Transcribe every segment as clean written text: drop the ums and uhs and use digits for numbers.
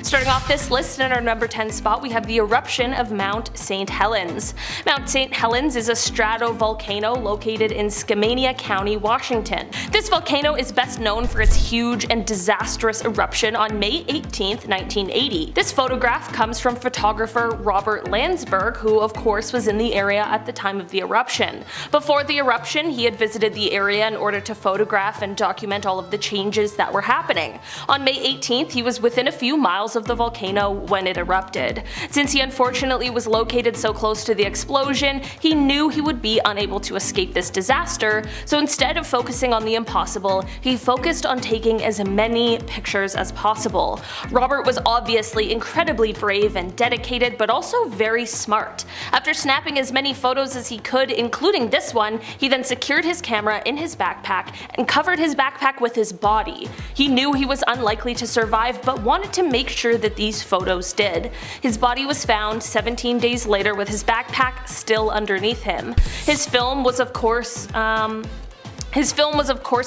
Starting off this list in our number 10 spot, we have the eruption of Mount St. Helens. Mount St. Helens is a stratovolcano located in Skamania County, Washington. This volcano is best known for its huge and disastrous eruption on May 18, 1980. This photograph comes from photographer Robert Landsberg, who of course was in the area at the time of the eruption. Before the eruption, he had visited the area in order to photograph and document all of the changes that were happening. On May 18th, he was within a few miles of the volcano when it erupted. Since he unfortunately was located so close to the explosion, he knew he would be unable to escape this disaster, so instead of focusing on the impossible, he focused on taking as many pictures as possible. Robert was obviously incredibly brave and dedicated, but also very smart. After snapping as many photos as he could, including this one, he then secured his camera in his backpack and covered his backpack with his body. He knew he was unlikely to survive, but wanted to make sure that these photos did. His body was found 17 days later with his backpack still underneath him. His film was of course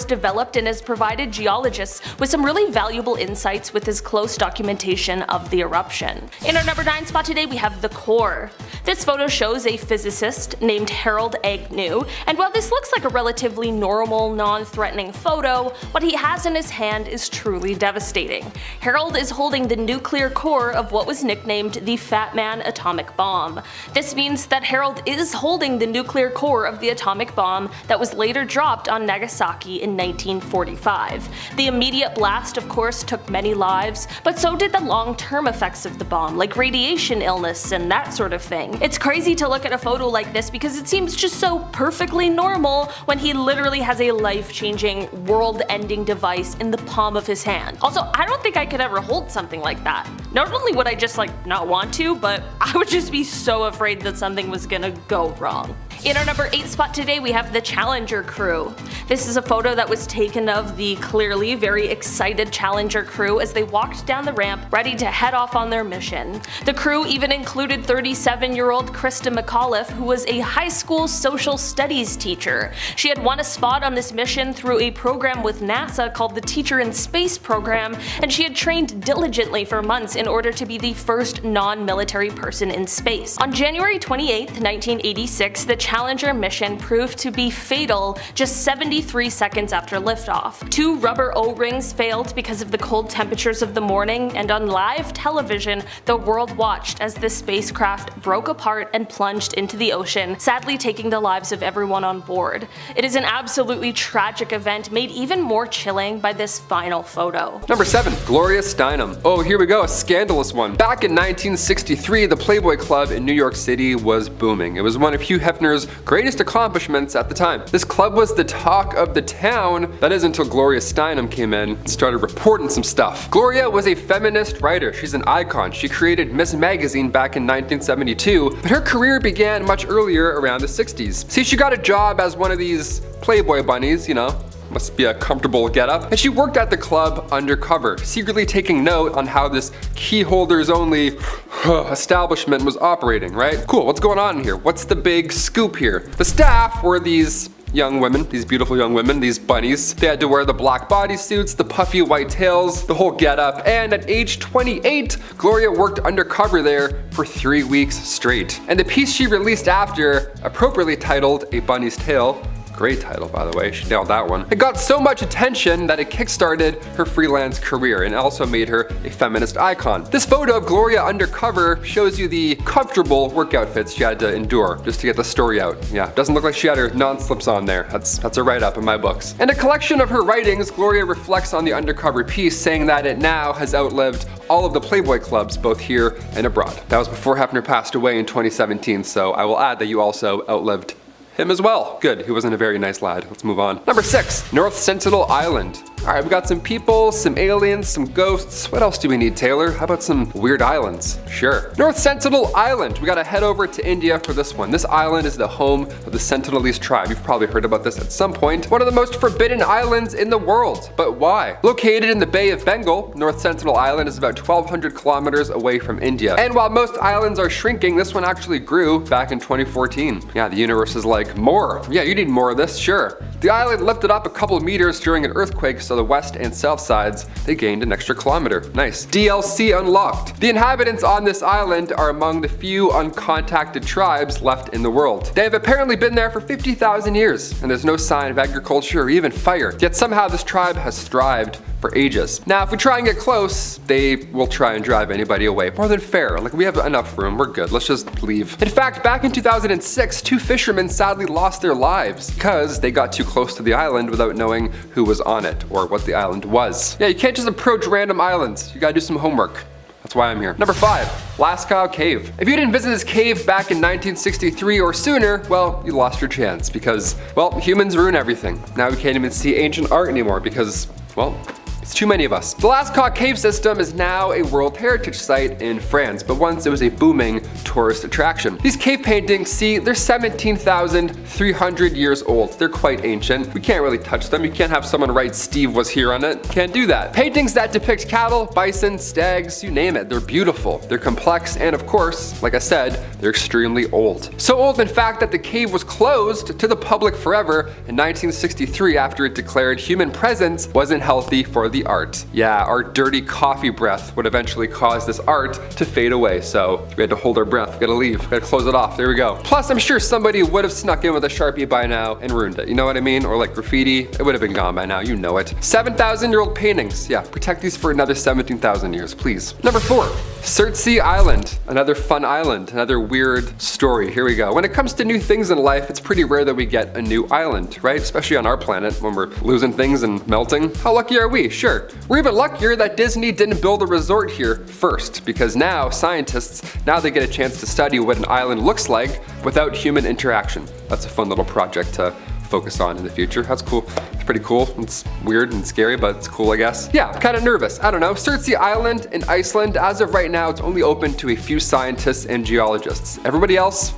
developed and has provided geologists with some really valuable insights with his close documentation of the eruption. In our number 9 spot today, we have the core. This photo shows a physicist named Harold Agnew, and while this looks like a relatively normal, non-threatening photo, what he has in his hand is truly devastating. Harold is holding the nuclear core of what was nicknamed the Fat Man atomic bomb. This means that Harold is holding the nuclear core of the atomic bomb that was later dropped on Nagasaki in 1945. The immediate blast, of course, took many lives, but so did the long-term effects of the bomb, like radiation illness and that sort of thing. It's crazy to look at a photo like this because it seems just so perfectly normal when he literally has a life-changing, world-ending device in the palm of his hand. Also, I don't think I could ever hold something like that. Not only would I just not want to, but I would just be so afraid that something was gonna go wrong. In our number 8 spot today, we have the Challenger crew. This is a photo that was taken of the clearly very excited Challenger crew as they walked down the ramp ready to head off on their mission. The crew even included 37-year-old Krista McAuliffe, who was a high school social studies teacher. She had won a spot on this mission through a program with NASA called the Teacher in Space program, and she had trained diligently for months in order to be the first non-military person in space. On January 28, 1986, the Challenger mission proved to be fatal just 73 seconds after liftoff. 2 rubber O-rings failed because of the cold temperatures of the morning, and on live television, the world watched as the spacecraft broke apart and plunged into the ocean, sadly taking the lives of everyone on board. It is an absolutely tragic event made even more chilling by this final photo. Number 7. Gloria Steinem. Oh, here we go, a scandalous one. Back in 1963, the Playboy Club in New York City was booming. It was one of Hugh Hefner's greatest accomplishments at the time. This club was the talk of the town, that is until Gloria Steinem came in and started reporting some stuff. Gloria was a feminist writer, she's an icon. She created Miss Magazine back in 1972, but her career began much earlier, around the 60s. See, she got a job as one of these Playboy bunnies, you know, must be a comfortable getup, and she worked at the club undercover, secretly taking note on how this key holders only establishment was operating, right? Cool, what's going on here? What's the big scoop here? The staff were these young women, these beautiful young women, these bunnies. They had to wear the black bodysuits, the puffy white tails, the whole getup, and at age 28, Gloria worked undercover there for 3 weeks straight. And the piece she released after, appropriately titled A Bunny's Tale, great title, by the way, she nailed that one. It got so much attention that it kickstarted her freelance career and also made her a feminist icon. This photo of Gloria undercover shows you the comfortable work outfits she had to endure just to get the story out. Yeah, doesn't look like she had her non-slips on there. That's a write-up in my books. In a collection of her writings, Gloria reflects on the undercover piece, saying that it now has outlived all of the Playboy clubs, both here and abroad. That was before Hefner passed away in 2017, so I will add that you also outlived him as well. Good, he wasn't a very nice lad. Let's move on. Number 6, North Sentinel Island. Alright, we got some people, some aliens, some ghosts. What else do we need, Taylor? How about some weird islands? Sure. North Sentinel Island. We gotta head over to India for this one. This island is the home of the Sentinelese tribe. You've probably heard about this at some point. One of the most forbidden islands in the world. But why? Located in the Bay of Bengal, North Sentinel Island is about 1,200 kilometers away from India. And while most islands are shrinking, this one actually grew back in 2014. Yeah, the universe is like, more. Yeah, you need more of this, sure. The island lifted up a couple meters during an earthquake, so the west and south sides, they gained an extra kilometer. Nice. DLC unlocked. The inhabitants on this island are among the few uncontacted tribes left in the world. They have apparently been there for 50,000 years, and there's no sign of agriculture or even fire. Yet somehow this tribe has thrived for ages. Now, if we try and get close, they will try and drive anybody away. More than fair. Like, we have enough room. We're good. Let's just leave. In fact, back in 2006, 2 fishermen sadly lost their lives because they got too close to the island without knowing who was on it or what the island was. Yeah, you can't just approach random islands. You gotta do some homework. That's why I'm here. Number 5, Lascaux Cave. If you didn't visit this cave back in 1963 or sooner, well, you lost your chance because, well, humans ruin everything. Now we can't even see ancient art anymore because, well, it's too many of us. The Lascaux cave system is now a World Heritage Site in France, but once it was a booming tourist attraction. These cave paintings, see, they're 17,300 years old. They're quite ancient. We can't really touch them. You can't have someone write Steve was here on it. Can't do that. Paintings that depict cattle, bison, stags, you name it. They're beautiful. They're complex, and of course, like I said, they're extremely old. So old, in fact, that the cave was closed to the public forever in 1963 after it declared human presence wasn't healthy for the art. Yeah, our dirty coffee breath would eventually cause this art to fade away, so we had to hold our breath. We gotta leave. We gotta close it off. There we go. Plus, I'm sure somebody would have snuck in with a Sharpie by now and ruined it. You know what I mean? Or like graffiti. It would have been gone by now. You know it. 7,000-year-old paintings. Yeah, protect these for another 17,000 years, please. Number 4, Surtsey Island. Another fun island. Another weird story. Here we go. When it comes to new things in life, it's pretty rare that we get a new island, right? Especially on our planet when we're losing things and melting. How lucky are we? Sure. We're even luckier that Disney didn't build a resort here first, because now scientists, they get a chance to study what an island looks like without human interaction. That's a fun little project to focus on in the future. That's cool. It's pretty cool. It's weird and scary, but it's cool, I guess. Yeah, I'm kind of nervous. I don't know. Surtsey Island in Iceland, as of right now, it's only open to a few scientists and geologists. Everybody else,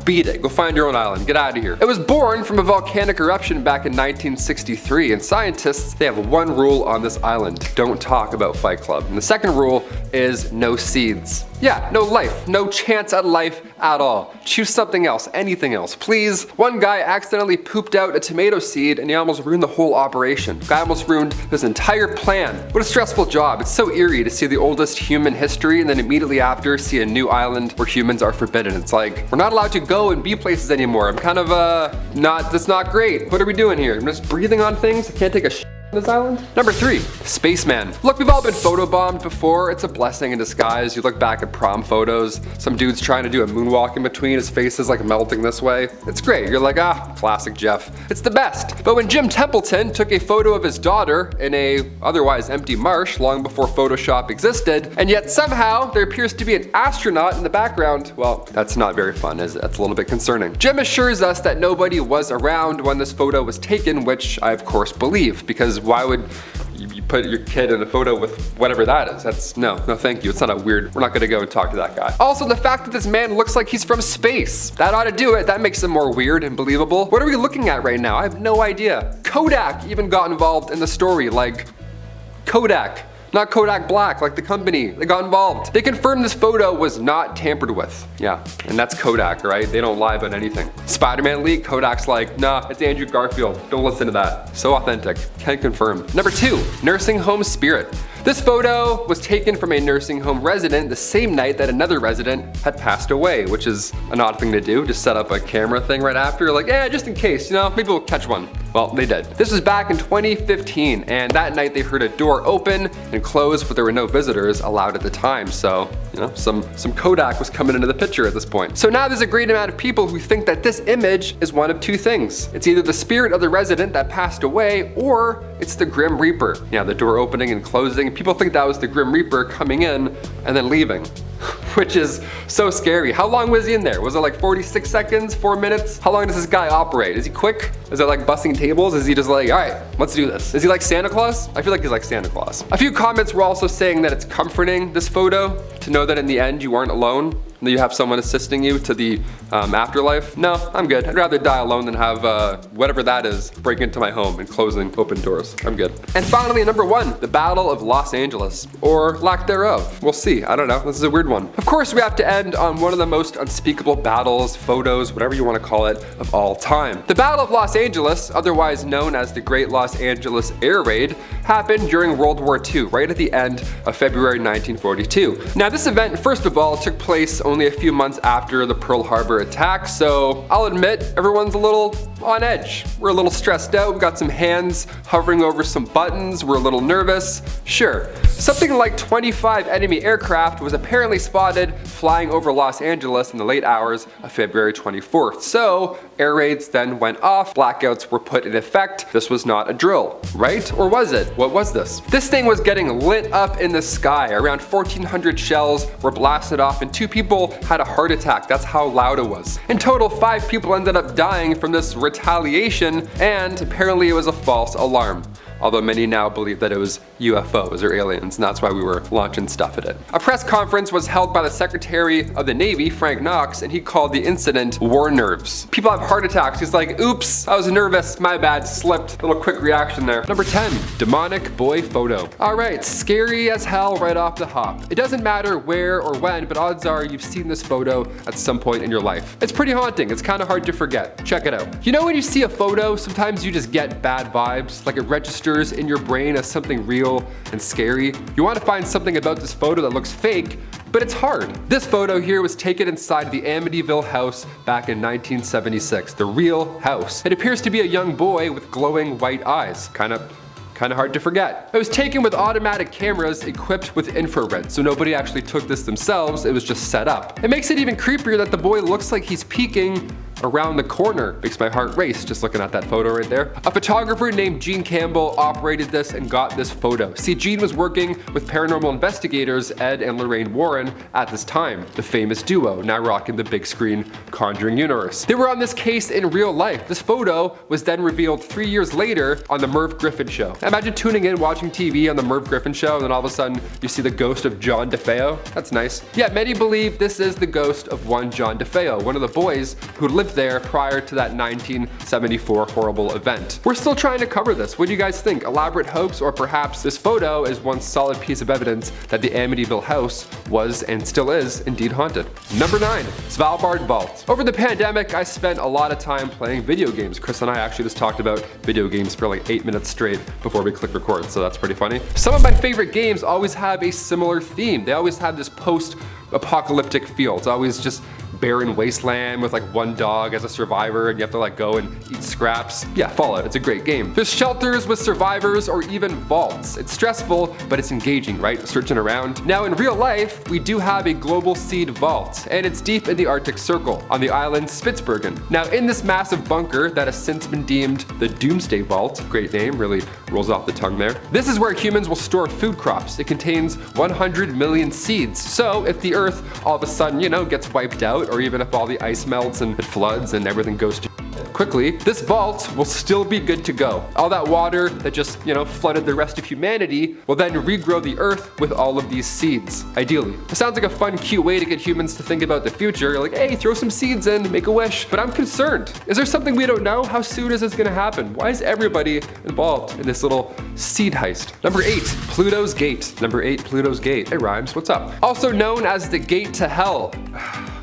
beat it. Go find your own island. Get out of here. It was born from a volcanic eruption back in 1963, and scientists, they have one rule on this island. Don't talk about Fight Club. And the second rule is no seeds. Yeah, no life, no chance at life at all. Choose something else, anything else, please. One guy accidentally pooped out a tomato seed and he almost ruined the whole operation. Guy almost ruined his entire plan. What a stressful job. It's so eerie to see the oldest human history and then immediately after see a new island where humans are forbidden. It's like, we're not allowed to go and be places anymore. I'm kind of, that's not great. What are we doing here? I'm just breathing on things? I can't take a shit on this island? Number 3, Spaceman. Look, we've all been photobombed before. It's a blessing in disguise. You look back at prom photos, some dude's trying to do a moonwalk in between, his face is like melting this way. It's great. You're like, classic Jeff. It's the best. But when Jim Templeton took a photo of his daughter in a otherwise empty marsh long before Photoshop existed, and yet somehow there appears to be an astronaut in the background, well, that's not very fun, is it? That's a little bit concerning. Jim assures us that nobody was around when this photo was taken, which I of course believe, because why would you put your kid in a photo with whatever that is? That's no thank you. It's not a weird, we're not gonna go and talk to that guy. Also, the fact that this man looks like he's from space, that ought to do it. That makes him more weird and believable. What are we looking at right now? I have no idea. Kodak even got involved in the story, like Kodak. Not Kodak Black, like the company. They got involved. They confirmed this photo was not tampered with. Yeah, and that's Kodak, right? They don't lie about anything. Spider-Man leak, Kodak's like, nah, it's Andrew Garfield. Don't listen to that. So authentic. Can confirm. Number 2, nursing home spirit. This photo was taken from a nursing home resident the same night that another resident had passed away, which is an odd thing to do. Just set up a camera thing right after, like, just in case, maybe we'll catch one. Well, they did. This was back in 2015, and that night they heard a door open and close, but there were no visitors allowed at the time. So, some Kodak was coming into the picture at this point. So now there's a great amount of people who think that this image is one of two things. It's either the spirit of the resident that passed away, or it's the Grim Reaper. Yeah, the door opening and closing. People think that was the Grim Reaper coming in and then leaving, which is so scary. How long was he in there? Was it like 46 seconds, 4 minutes? How long does this guy operate? Is he quick? Is it like busting tables? Is he just like, all right, let's do this? Is he like Santa Claus? I feel like he's like Santa Claus. A few comments were also saying that it's comforting, this photo, to know that in the end you aren't alone. And then you have someone assisting you to the afterlife. No, I'm good. I'd rather die alone than have whatever that is break into my home and closing open doors. I'm good. And finally, number 1, the Battle of Los Angeles, or lack thereof. We'll see. I don't know. This is a weird one. Of course, we have to end on one of the most unspeakable battles, photos, whatever you want to call it, of all time. The Battle of Los Angeles, otherwise known as the Great Los Angeles Air Raid, happened during World War II, right at the end of February 1942. Now, this event, first of all, took place only a few months after the Pearl Harbor attack, so I'll admit everyone's a little on edge. We're a little stressed out, we've got some hands hovering over some buttons, we're a little nervous. Sure. Something like 25 enemy aircraft was apparently spotted flying over Los Angeles in the late hours of February 24th. So, air raids then went off, blackouts were put in effect. This was not a drill, right? Or was it? What was this? This thing was getting lit up in the sky. Around 1,400 shells were blasted off and 2 people had a heart attack. That's how loud it was. In total, 5 people ended up dying from this retaliation, and apparently it was a false alarm. Although many now believe that it was UFOs or aliens, and that's why we were launching stuff at it. A press conference was held by the Secretary of the Navy, Frank Knox, and he called the incident war nerves. People have heart attacks. He's like, oops, I was nervous, my bad, slipped. Little quick reaction there. Number 10, demonic boy photo. All right, scary as hell right off the hop. It doesn't matter where or when, but odds are you've seen this photo at some point in your life. It's pretty haunting. It's kind of hard to forget. Check it out. You know when you see a photo, sometimes you just get bad vibes, like it registers in your brain as something real and scary. You want to find something about this photo that looks fake, but it's hard. This photo here was taken inside the Amityville house back in 1976, the real house. It appears to be a young boy with glowing white eyes. Kind of hard to forget. It was taken with automatic cameras equipped with infrared, so nobody actually took this themselves, it was just set up. It makes it even creepier that the boy looks like he's peeking around the corner. Makes my heart race just looking at that photo right there. A photographer named Gene Campbell operated this and got this photo. See, Gene was working with paranormal investigators Ed and Lorraine Warren at this time, the famous duo, now rocking the big screen Conjuring universe. They were on this case in real life. This photo was then revealed 3 years later on the Merv Griffin Show. Imagine tuning in, watching TV on the Merv Griffin Show, and then all of a sudden you see the ghost of John DeFeo. That's nice. Yeah, many believe this is the ghost of one John DeFeo, one of the boys who lived there prior to that 1974 horrible event. We're still trying to cover this. What do you guys think? Elaborate hoax, or perhaps this photo is one solid piece of evidence that the Amityville house was and still is indeed haunted? Number 9, Svalbard Vault. Over the pandemic, I spent a lot of time playing video games. Chris and I actually just talked about video games for like 8 minutes straight before we click record, so that's pretty funny. Some of my favorite games always have a similar theme. They always have this post-apocalyptic feel. It's always just barren wasteland with like one dog as a survivor, and you have to like go and eat scraps. Yeah, Fallout, it's a great game. There's shelters with survivors or even vaults. It's stressful, but it's engaging, right? Searching around. Now in real life, we do have a global seed vault, and it's deep in the Arctic Circle on the island Spitsbergen. Now in this massive bunker that has since been deemed the Doomsday Vault, great name, really rolls off the tongue there. This is where humans will store food crops. It contains 100 million seeds. So if the earth all of a sudden, gets wiped out, or even if all the ice melts and it floods and everything goes to quickly, this vault will still be good to go. All that water that just, flooded the rest of humanity will then regrow the earth with all of these seeds, ideally. It sounds like a fun, cute way to get humans to think about the future. You're like, hey, throw some seeds in, make a wish. But I'm concerned. Is there something we don't know? How soon is this gonna happen? Why is everybody involved in this little seed heist? Number 8, Pluto's Gate. Number 8, Pluto's Gate. It rhymes, what's up? Also known as the Gate to Hell.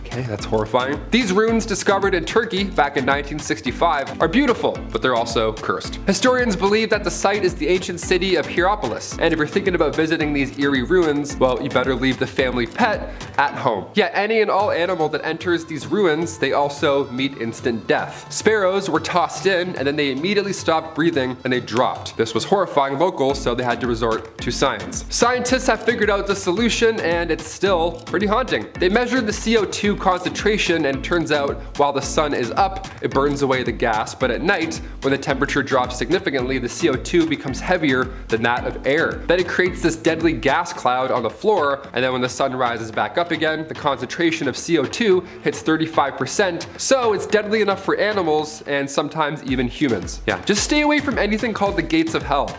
Okay, that's horrifying. These ruins discovered in Turkey back in 1965 are beautiful, but they're also cursed. Historians believe that the site is the ancient city of Hierapolis, and if you're thinking about visiting these eerie ruins, well, you better leave the family pet at home. Yeah, any and all animal that enters these ruins, they also meet instant death. Sparrows were tossed in, and then they immediately stopped breathing and they dropped. This was horrifying locals, so they had to resort to science. Scientists have figured out the solution, and it's still pretty haunting. They measured the CO2 concentration, and it turns out while the sun is up, it burns away the gas, but at night, when the temperature drops significantly, the CO2 becomes heavier than that of air. Then it creates this deadly gas cloud on the floor, and then when the sun rises back up again, the concentration of CO2 hits 35%, so it's deadly enough for animals and sometimes even humans. Yeah, just stay away from anything called the gates of hell.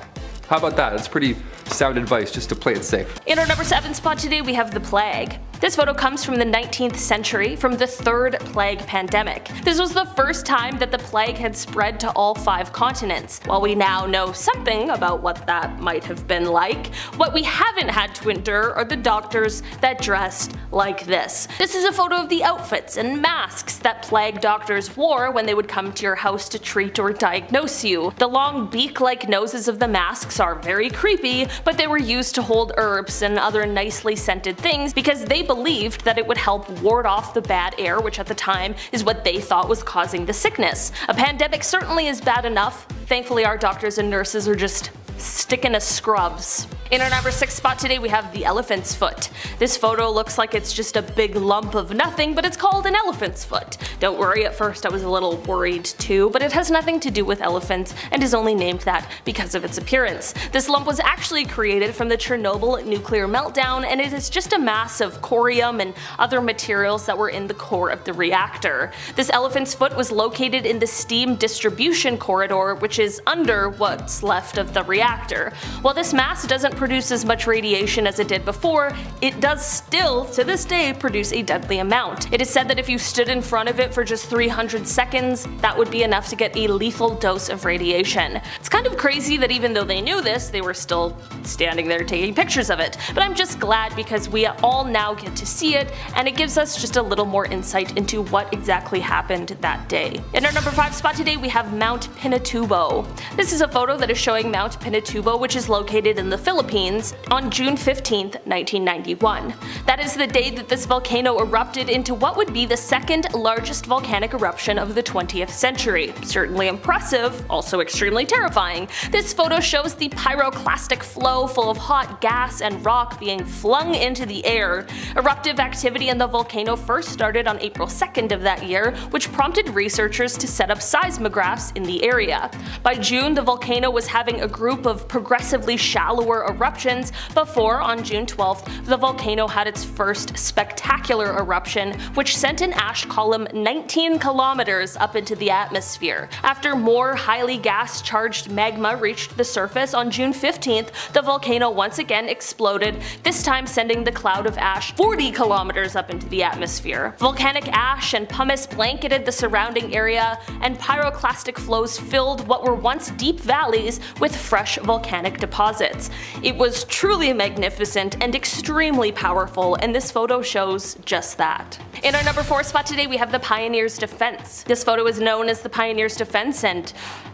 How about that? It's pretty sound advice just to play it safe. In our number 7 spot today, we have the plague. This photo comes from the 19th century, from the third plague pandemic. This was the first time that the plague had spread to all 5 continents. While we now know something about what that might have been like, what we haven't had to endure are the doctors that dressed like this. This is a photo of the outfits and masks that plague doctors wore when they would come to your house to treat or diagnose you. The long beak-like noses of the masks are very creepy, but they were used to hold herbs and other nicely scented things because they believed that it would help ward off the bad air, which at the time is what they thought was causing the sickness. A pandemic certainly is bad enough. Thankfully our doctors and nurses are just sticking to scrubs. In our number 6 spot today we have the elephant's foot. This photo looks like it's just a big lump of nothing, but it's called an elephant's foot. Don't worry, at first I was a little worried too, but it has nothing to do with elephants and is only named that because of its appearance. This lump was actually created from the Chernobyl nuclear meltdown, and it is just a mass of corium and other materials that were in the core of the reactor. This elephant's foot was located in the steam distribution corridor, which is under what's left of the reactor. While this mass doesn't produce as much radiation as it did before, it does still, to this day, produce a deadly amount. It is said that if you stood in front of it for just 300 seconds, that would be enough to get a lethal dose of radiation. It's kind of crazy that even though they knew this, they were still standing there taking pictures of it. But I'm just glad because we all now get to see it, and it gives us just a little more insight into what exactly happened that day. In our number 5 spot today we have Mount Pinatubo. This is a photo that is showing Mount Pinatubo, which is located in the Philippines, on June 15, 1991. That is the day that this volcano erupted into what would be the second largest volcanic eruption of the 20th century. Certainly impressive, also extremely terrifying. This photo shows the pyroclastic flow full of hot gas and rock being flung into the air. Eruptive activity in the volcano first started on April 2nd of that year, which prompted researchers to set up seismographs in the area. By June, the volcano was having a group of progressively shallower eruptions before, on June 12th, the volcano had its first spectacular eruption, which sent an ash column 19 kilometers up into the atmosphere. After more highly gas-charged magma reached the surface on June 15th, the volcano once again exploded, this time sending the cloud of ash 40 kilometers up into the atmosphere. Volcanic ash and pumice blanketed the surrounding area, and pyroclastic flows filled what were once deep valleys with fresh volcanic deposits. It was truly magnificent and extremely powerful, and this photo shows just that. In our number 4 spot today we have the Pioneer's Defense. This photo is known as the Pioneer's Defense, and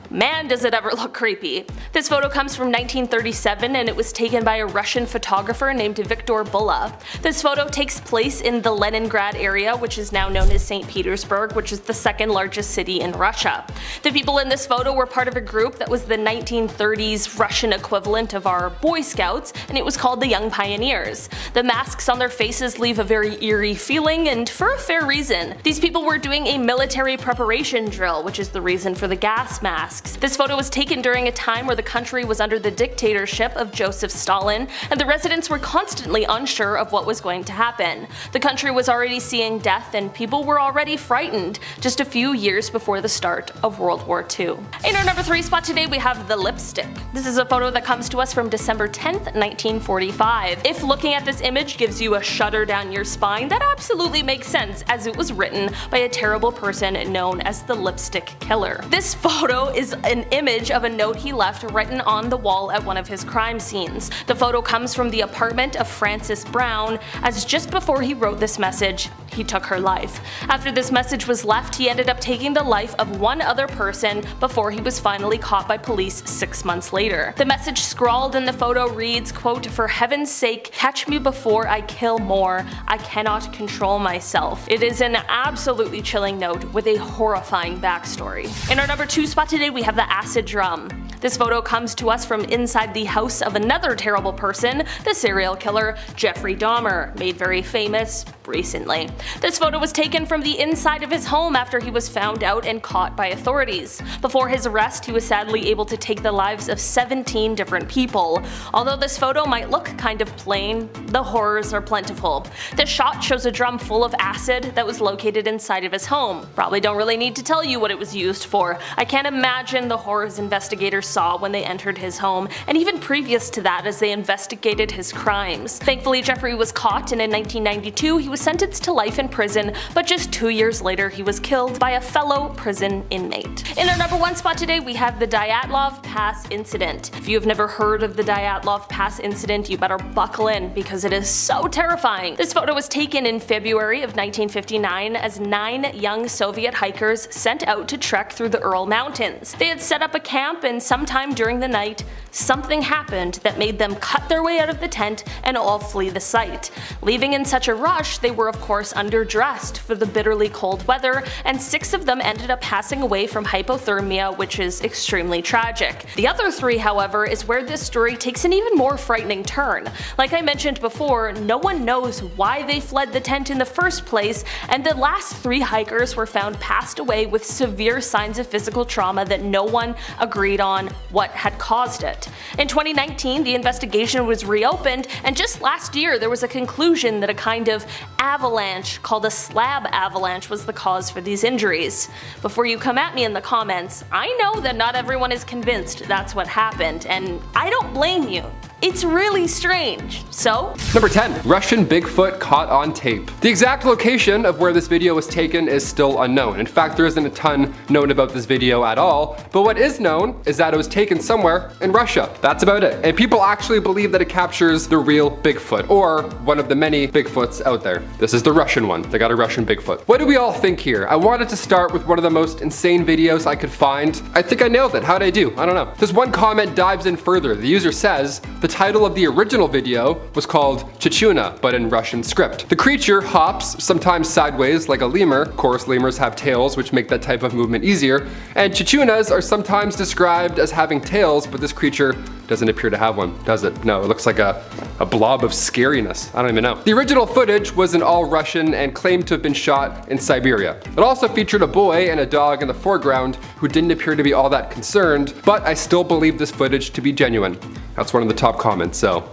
man does it ever look creepy. This photo comes from 1937 and it was taken by a Russian photographer named Viktor Bulla. This photo takes place in the Leningrad area, which is now known as St. Petersburg, which is the second largest city in Russia. The people in this photo were part of a group that was the 1930s Russian equivalent of our Boy Scouts, and it was called the Young Pioneers. The masks on their faces leave a very eerie feeling, and for a fair reason. These people were doing a military preparation drill, which is the reason for the gas masks. This photo was taken during a time where the country was under the dictatorship of Joseph Stalin, and the residents were constantly unsure of what was going to happen. The country was already seeing death, and people were already frightened just a few years before the start of World War II. In our number 3 spot today we have the lipstick. This is a photo that comes to us from December 10th, 1945. If looking at this image gives you a shudder down your spine, that absolutely makes sense, as it was written by a terrible person known as the Lipstick Killer. This photo is an image of a note he left written on the wall at one of his crime scenes. The photo comes from the apartment of Frances Brown, as just before he wrote this message, he took her life. After this message was left, he ended up taking the life of one other person before he was finally caught by police 6 months later. The message scrawled in the photo reads, quote, "For heaven's sake, catch me before I kill more. I cannot control myself." It is an absolutely chilling note with a horrifying backstory. In our number 2 spot today we have the acid drum. This photo comes to us from inside the house of another terrible person, the serial killer Jeffrey Dahmer, made very famous recently. This photo was taken from the inside of his home after he was found out and caught by authorities. Before his arrest, he was sadly able to take the lives of 17 different people. Although this photo might look kind of plain, the horrors are plentiful. This shot shows a drum full of acid that was located inside of his home. Probably don't really need to tell you what it was used for. I can't imagine the horrors investigators saw when they entered his home, and even previous to that as they investigated his crimes. Thankfully, Jeffrey was caught, and in 1992 he was sentenced to life in prison, but just 2 years later he was killed by a fellow prison inmate. In our number 1 spot today, we have the Dyatlov Pass incident. If you have never heard of the Dyatlov Pass incident, you better buckle in because it is so terrifying. This photo was taken in February of 1959 as 9 young Soviet hikers sent out to trek through the Ural Mountains. They had set up a camp, and sometime during the night, something happened that made them cut their way out of the tent and all flee the site. Leaving in such a rush, they were of course underdressed for the bitterly cold weather, and 6 of them ended up passing away from hypothermia, which is extremely tragic. The other 3, however, is where this story takes an even more frightening turn. Like I mentioned before, no one knows why they fled the tent in the first place, and the last 3 hikers were found passed away with severe signs of physical trauma that no one agreed on what had caused it. In 2019, the investigation was reopened, and just last year there was a conclusion that a kind of avalanche called a slab avalanche was the cause for these injuries. Before you come at me in the comments, I know that not everyone is convinced that's what happened, and I don't blame you. It's really strange. So? Number 10. Russian Bigfoot caught on tape. The exact location of where this video was taken is still unknown. In fact, there isn't a ton known about this video at all, but what is known is that it was taken somewhere in Russia. That's about it. And people actually believe that it captures the real Bigfoot, or one of the many Bigfoots out there. This is the Russian one. They got a Russian Bigfoot. What do we all think here? I wanted to start with one of the most insane videos I could find. I think I nailed it. How'd I do? I don't know. This one comment dives in further. The user says, the title of the original video was called Chichuna, but in Russian script. The creature hops, sometimes sideways like a lemur. Of course, lemurs have tails, which make that type of movement easier. And chichunas are sometimes described as having tails, but this creature doesn't appear to have one, does it? No, it looks like a blob of scariness. I don't even know. The original footage was in all Russian and claimed to have been shot in Siberia. It also featured a boy and a dog in the foreground who didn't appear to be all that concerned, but I still believe this footage to be genuine. That's one of the top comments, so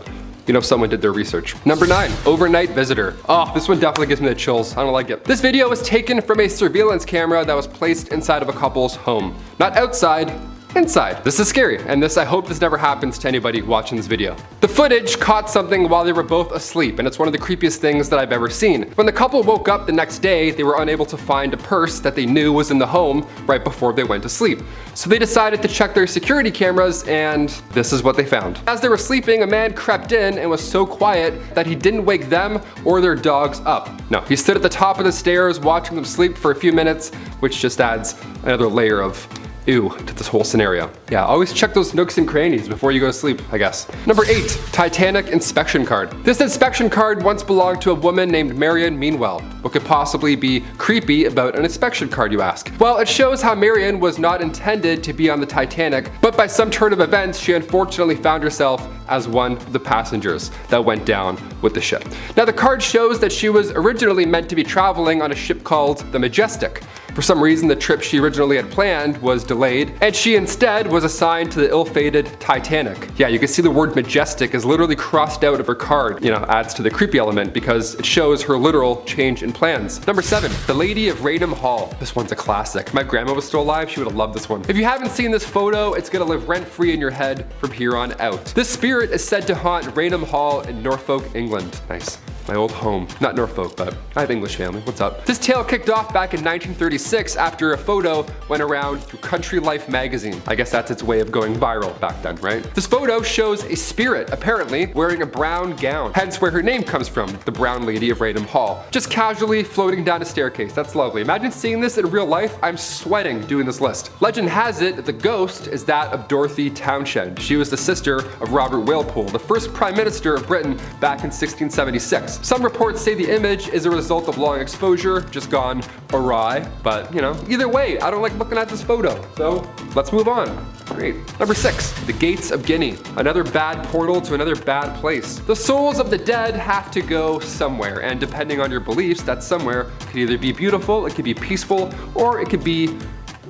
you know someone did their research. Number 9, overnight visitor. Oh, this one definitely gives me the chills. I don't like it. This video was taken from a surveillance camera that was placed inside of a couple's home. Not outside, inside. This is scary, and I hope this never happens to anybody watching this video. The footage caught something while they were both asleep, and it's one of the creepiest things that I've ever seen. When the couple woke up the next day, they were unable to find a purse that they knew was in the home right before they went to sleep. So they decided to check their security cameras, and this is what they found. As they were sleeping, a man crept in and was so quiet that he didn't wake them or their dogs up. No, he stood at the top of the stairs watching them sleep for a few minutes, which just adds another layer of ew to this whole scenario. Yeah, always check those nooks and crannies before you go to sleep, I guess. Number 8, Titanic inspection card. This inspection card once belonged to a woman named Marion Meanwell. What could possibly be creepy about an inspection card, you ask? Well, it shows how Marion was not intended to be on the Titanic, but by some turn of events, she unfortunately found herself as one of the passengers that went down with the ship. Now, the card shows that she was originally meant to be traveling on a ship called the Majestic. For some reason, the trip she originally had planned was delayed, and she instead was assigned to the ill-fated Titanic. Yeah, you can see the word Majestic is literally crossed out of her card. You know, adds to the creepy element because it shows her literal change in plans. Number 7, The Lady of Raynham Hall. This one's a classic. If my grandma was still alive, she would have loved this one. If you haven't seen this photo, it's gonna live rent-free in your head from here on out. This spirit is said to haunt Raynham Hall in Norfolk, England. Nice. My old home. Not Norfolk, but I have English family. What's up? This tale kicked off back in 1936 after a photo went around through Country Life magazine. I guess that's its way of going viral back then, right? This photo shows a spirit, apparently, wearing a brown gown. Hence where her name comes from, the Brown Lady of Raynham Hall. Just casually floating down a staircase. That's lovely. Imagine seeing this in real life. I'm sweating doing this list. Legend has it that the ghost is that of Dorothy Townshend. She was the sister of Robert Walpole, the first Prime Minister of Britain back in 1676. Some reports say the image is a result of long exposure, just gone awry, but you know, either way, I don't like looking at this photo, so let's move on. Great. Number 6, the Gates of Guinea. Another bad portal to another bad place. The souls of the dead have to go somewhere, and depending on your beliefs, that somewhere could either be beautiful, it could be peaceful, or it could be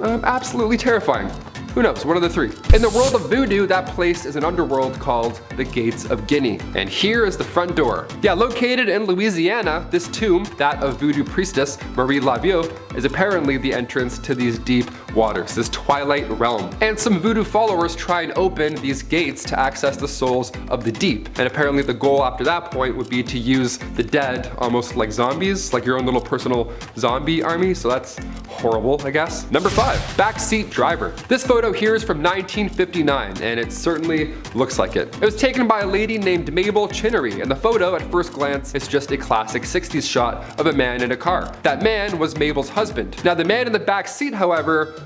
absolutely terrifying. Who knows? One of the three. In the world of voodoo, that place is an underworld called the Gates of Guinea. And here is the front door. Yeah, located in Louisiana, this tomb, that of voodoo priestess Marie Laveau, is apparently the entrance to these deep waters, this twilight realm. And some voodoo followers try and open these gates to access the souls of the deep. And apparently the goal after that point would be to use the dead almost like zombies, like your own little personal zombie army. So that's horrible, I guess. Number 5, backseat driver. This photo here is from 1959, and it certainly looks like it. It was taken by a lady named Mabel Chinnery, and the photo at first glance is just a classic 60s shot of a man in a car. That man was Mabel's husband. Now the man in the back seat, however,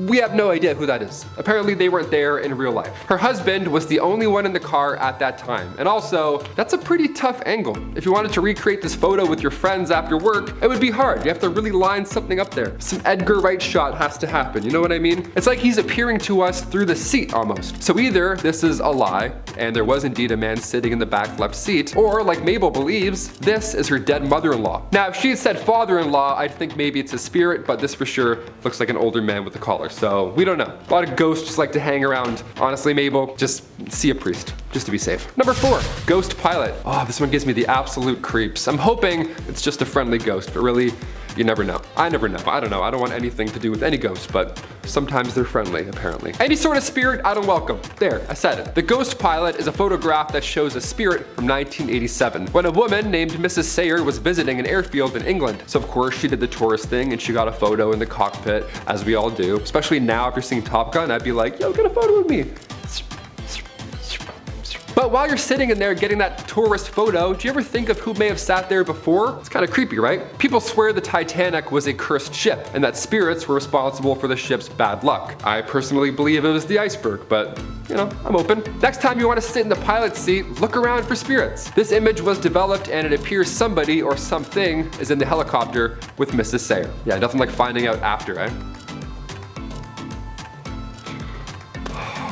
we have no idea who that is. Apparently they weren't there in real life. Her husband was the only one in the car at that time. And also, that's a pretty tough angle. If you wanted to recreate this photo with your friends after work, it would be hard. You have to really line something up there. Some Edgar Wright shot has to happen, you know what I mean? It's like he's appearing to us through the seat almost. So either this is a lie, and there was indeed a man sitting in the back left seat, or like Mabel believes, this is her dead mother-in-law. Now, if she had said father-in-law, I'd think maybe it's a spirit, but this for sure looks like an older man with a collar. So we don't know. A lot of ghosts just like to hang around. Honestly, Mabel, just see a priest, just to be safe. Number 4, ghost pilot. Oh, this one gives me the absolute creeps. I'm hoping it's just a friendly ghost, but really, you never know. I never know. I don't know. I don't want anything to do with any ghost, but sometimes they're friendly, apparently. Any sort of spirit, I don't welcome. There, I said it. The ghost pilot is a photograph that shows a spirit from 1987, when a woman named Mrs. Sayer was visiting an airfield in England. So of course she did the tourist thing and she got a photo in the cockpit, as we all do. Especially now if you're seeing Top Gun, I'd be like, yo, get a photo with me. But while you're sitting in there getting that tourist photo, do you ever think of who may have sat there before? It's kind of creepy, right? People swear the Titanic was a cursed ship and that spirits were responsible for the ship's bad luck. I personally believe it was the iceberg, but you know, I'm open. Next time you want to sit in the pilot's seat, look around for spirits. This image was developed and it appears somebody or something is in the helicopter with Mrs. Sayer. Yeah, nothing like finding out after, eh?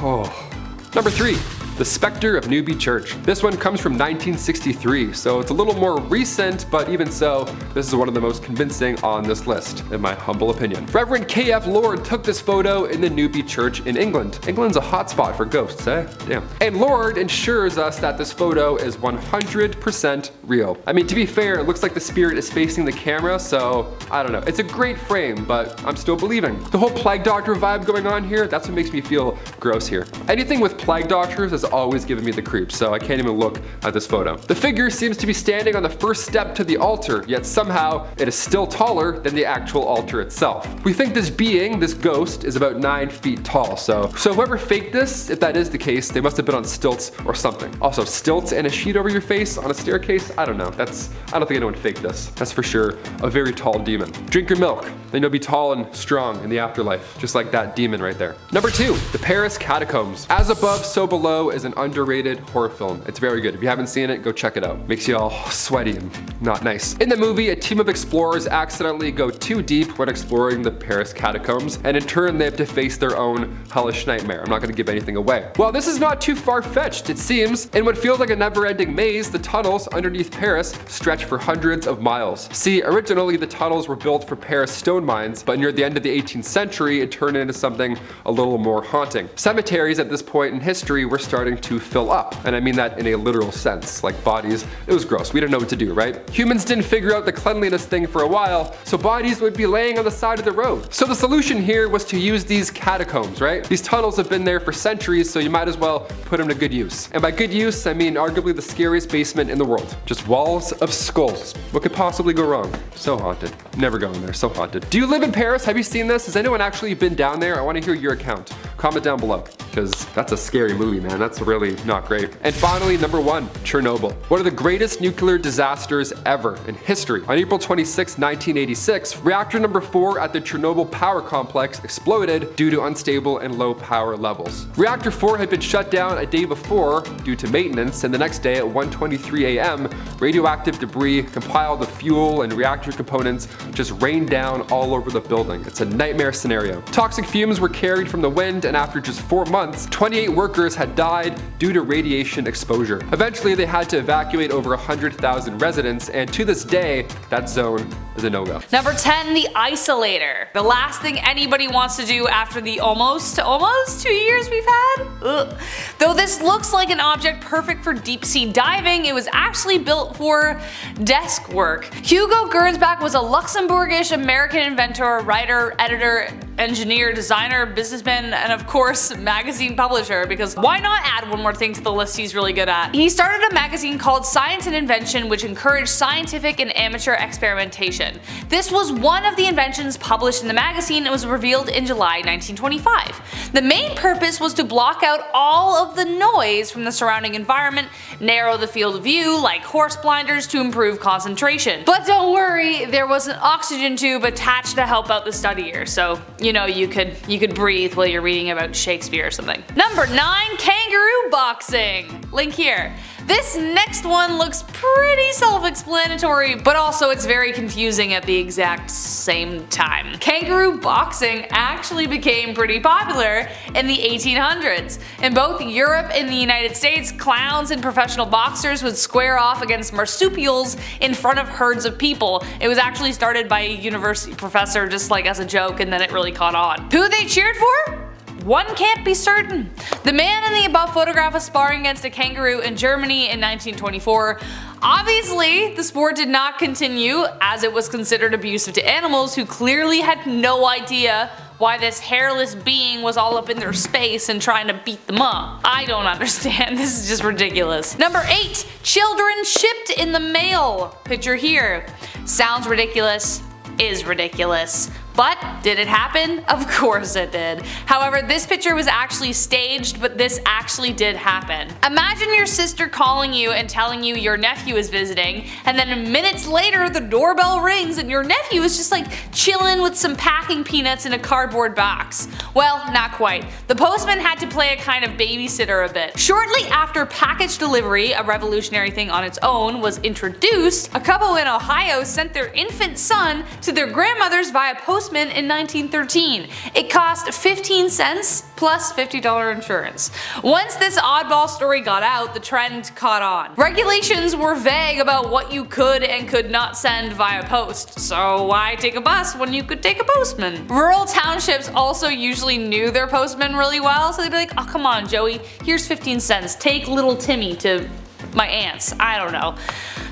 Oh. Number 3. The Spectre of Newby Church. This one comes from 1963, so it's a little more recent, but even so, this is one of the most convincing on this list, in my humble opinion. Reverend K.F. Lord took this photo in the Newby Church in England. England's a hotspot for ghosts, eh? Damn. And Lord ensures us that this photo is 100% real. I mean, to be fair, it looks like the spirit is facing the camera, so I don't know. It's a great frame, but I'm still believing. The whole Plague Doctor vibe going on here, that's what makes me feel gross here. Anything with Plague Doctors is always giving me the creeps, so I can't even look at this photo. The figure seems to be standing on the first step to the altar, yet somehow it is still taller than the actual altar itself. We think this being, this ghost, is about 9 feet tall, so whoever faked this, if that is the case, they must have been on stilts or something. Also, stilts and a sheet over your face on a staircase? I don't know. I don't think anyone faked this. That's for sure a very tall demon. Drink your milk, then you'll be tall and strong in the afterlife, just like that demon right there. Number 2, the Paris catacombs. As above, so below is an underrated horror film. It's very good. If you haven't seen it, go check it out. Makes you all sweaty and not nice. In the movie, a team of explorers accidentally go too deep when exploring the Paris catacombs, and in turn they have to face their own hellish nightmare. I'm not going to give anything away. Well, this is not too far-fetched, it seems. In what feels like a never-ending maze, the tunnels underneath Paris stretch for hundreds of miles. See, originally the tunnels were built for Paris stone mines, but near the end of the 18th century, it turned into something a little more haunting. Cemeteries at this point in history were starting to fill up, and I mean that in a literal sense. Like bodies, it was gross. We didn't know what to do, right? Humans didn't figure out the cleanliness thing for a while, so bodies would be laying on the side of the road. So the solution here was to use these catacombs, right? These tunnels have been there for centuries, so you might as well put them to good use. And by good use, I mean arguably the scariest basement in the world. Just walls of skulls. What could possibly go wrong? So haunted. Never go in there, so haunted. Do you live in Paris? Have you seen this? Has anyone actually been down there? I want to hear your account. Comment down below, because that's a scary movie, man. That's really not great. And finally, number 1, Chernobyl. One of the greatest nuclear disasters ever in history. On April 26, 1986, reactor number 4 at the Chernobyl power complex exploded due to unstable and low power levels. Reactor 4 had been shut down a day before due to maintenance, and the next day at 1:23 a.m., radioactive debris compiled of fuel and reactor components just rained down all over the building. It's a nightmare scenario. Toxic fumes were carried from the wind and after just 4 months, 28 workers had died due to radiation exposure. Eventually, they had to evacuate over 100,000 residents, and to this day, that zone is a no-go. Number 10, the isolator. The last thing anybody wants to do after the almost 2 years we've had. Ugh. Though this looks like an object perfect for deep sea diving, it was actually built for desk work. Hugo Gernsback was a Luxembourgish American inventor, writer, editor, engineer, designer, businessman, and of course magazine publisher, because why not add one more thing to the list he's really good at. He started a magazine called Science and Invention, which encouraged scientific and amateur experimentation. This was one of the inventions published in the magazine and was revealed in July 1925. The main purpose was to block out all of the noise from the surrounding environment, narrow the field of view like horse blinders to improve concentration. But don't worry, there was an oxygen tube attached to help out the studier, so you know you could breathe while you're reading about Shakespeare or something. Number 9, kangaroo boxing. Link here. This next one looks pretty self-explanatory, but also it's very confusing at the exact same time. Kangaroo boxing actually became pretty popular in the 1800s. In both Europe and the United States, clowns and professional boxers would square off against marsupials in front of herds of people. It was actually started by a university professor just like as a joke, and then it really caught on. Who they cheered for? One can't be certain. The man in the above photograph was sparring against a kangaroo in Germany in 1924. Obviously, the sport did not continue as it was considered abusive to animals who clearly had no idea why this hairless being was all up in their space and trying to beat them up. I don't understand, this is just ridiculous. Number 8, children shipped in the mail. Picture here. Sounds ridiculous, is ridiculous. But did it happen? Of course it did. However, this picture was actually staged, but this actually did happen. Imagine your sister calling you and telling you your nephew is visiting, and then minutes later the doorbell rings and your nephew is just like chilling with some packing peanuts in a cardboard box. Well, not quite. The postman had to play a kind of babysitter a bit. Shortly after package delivery, a revolutionary thing on its own, was introduced, a couple in Ohio sent their infant son to their grandmother's via postman in 1913. It cost 15 cents plus $50 insurance. Once this oddball story got out, the trend caught on. Regulations were vague about what you could and could not send via post, so why take a bus when you could take a postman? Rural townships also usually knew their postmen really well, so they'd be like, oh come on Joey, here's 15 cents, take little Timmy to my aunt's, I don't know.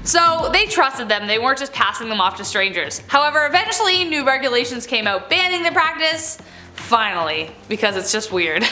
So they trusted them, they weren't just passing them off to strangers. However, eventually new regulations came out banning the practice. Finally, because it's just weird.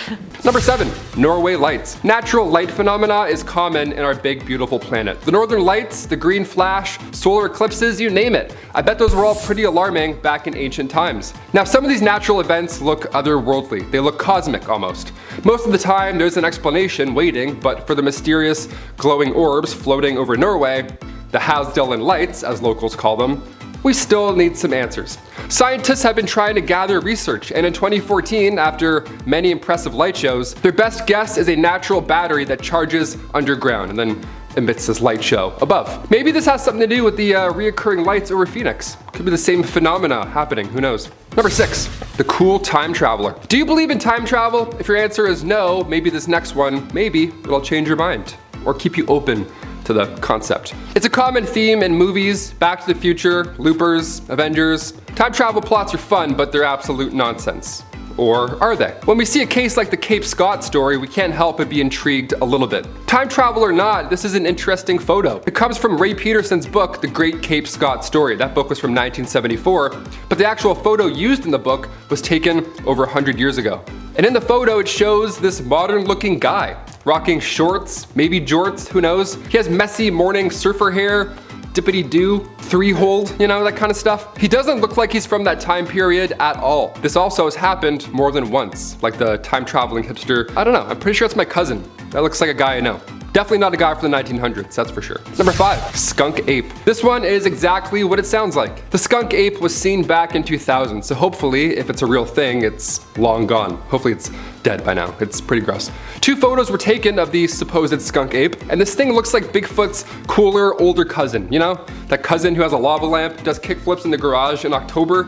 Number 7, Norway Lights. Natural light phenomena is common in our big beautiful planet. The northern lights, the green flash, solar eclipses, you name it. I bet those were all pretty alarming back in ancient times. Now some of these natural events look otherworldly. They look cosmic almost. Most of the time there's an explanation waiting, but for the mysterious glowing orbs floating over Norway, the Havsdalen lights as locals call them, we still need some answers. Scientists have been trying to gather research, and in 2014, after many impressive light shows, their best guess is a natural battery that charges underground and then emits this light show above. Maybe this has something to do with the reoccurring lights over Phoenix. Could be the same phenomena happening, who knows. Number 6, the cool time traveler. Do you believe in time travel? If your answer is no, maybe this next one, maybe it'll change your mind or keep you open to the concept. It's a common theme in movies, Back to the Future, Loopers, Avengers. Time travel plots are fun, but they're absolute nonsense. Or are they? When we see a case like the Cape Scott story, we can't help but be intrigued a little bit. Time travel or not, this is an interesting photo. It comes from Ray Peterson's book, The Great Cape Scott Story. That book was from 1974, but the actual photo used in the book was taken over 100 years ago. And in the photo, it shows this modern looking guy, rocking shorts, maybe jorts, who knows. He has messy morning surfer hair, dippity-doo, three-hold, you know, that kind of stuff. He doesn't look like he's from that time period at all. This also has happened more than once, like the time-traveling hipster. I don't know, I'm pretty sure it's my cousin. That looks like a guy I know. Definitely not a guy from the 1900s, that's for sure. Number 5, skunk ape. This one is exactly what it sounds like. The skunk ape was seen back in 2000, so hopefully, if it's a real thing, it's long gone. Hopefully it's dead by now. It's pretty gross. 2 photos were taken of the supposed skunk ape, and this thing looks like Bigfoot's cooler, older cousin, you know? That cousin who has a lava lamp, does kickflips in the garage in October.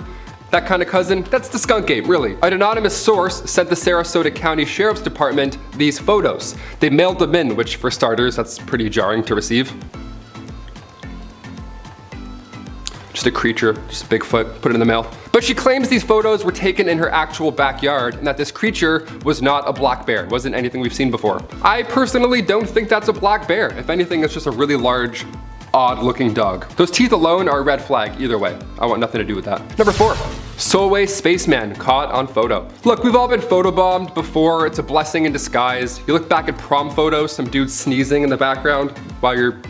That kind of cousin, that's the skunk ape, really. An anonymous source sent the Sarasota County Sheriff's Department these photos. They mailed them in, which for starters, that's pretty jarring to receive. Just a creature, just a Bigfoot, put it in the mail. But she claims these photos were taken in her actual backyard and that this creature was not a black bear. It wasn't anything we've seen before. I personally don't think that's a black bear. If anything, it's just a really large, odd-looking dog. Those teeth alone are a red flag either way. I want nothing to do with that. Number 4, Solway spaceman caught on photo. Look, we've all been photobombed before. It's a blessing in disguise. You look back at prom photos, some dude sneezing in the background while you're,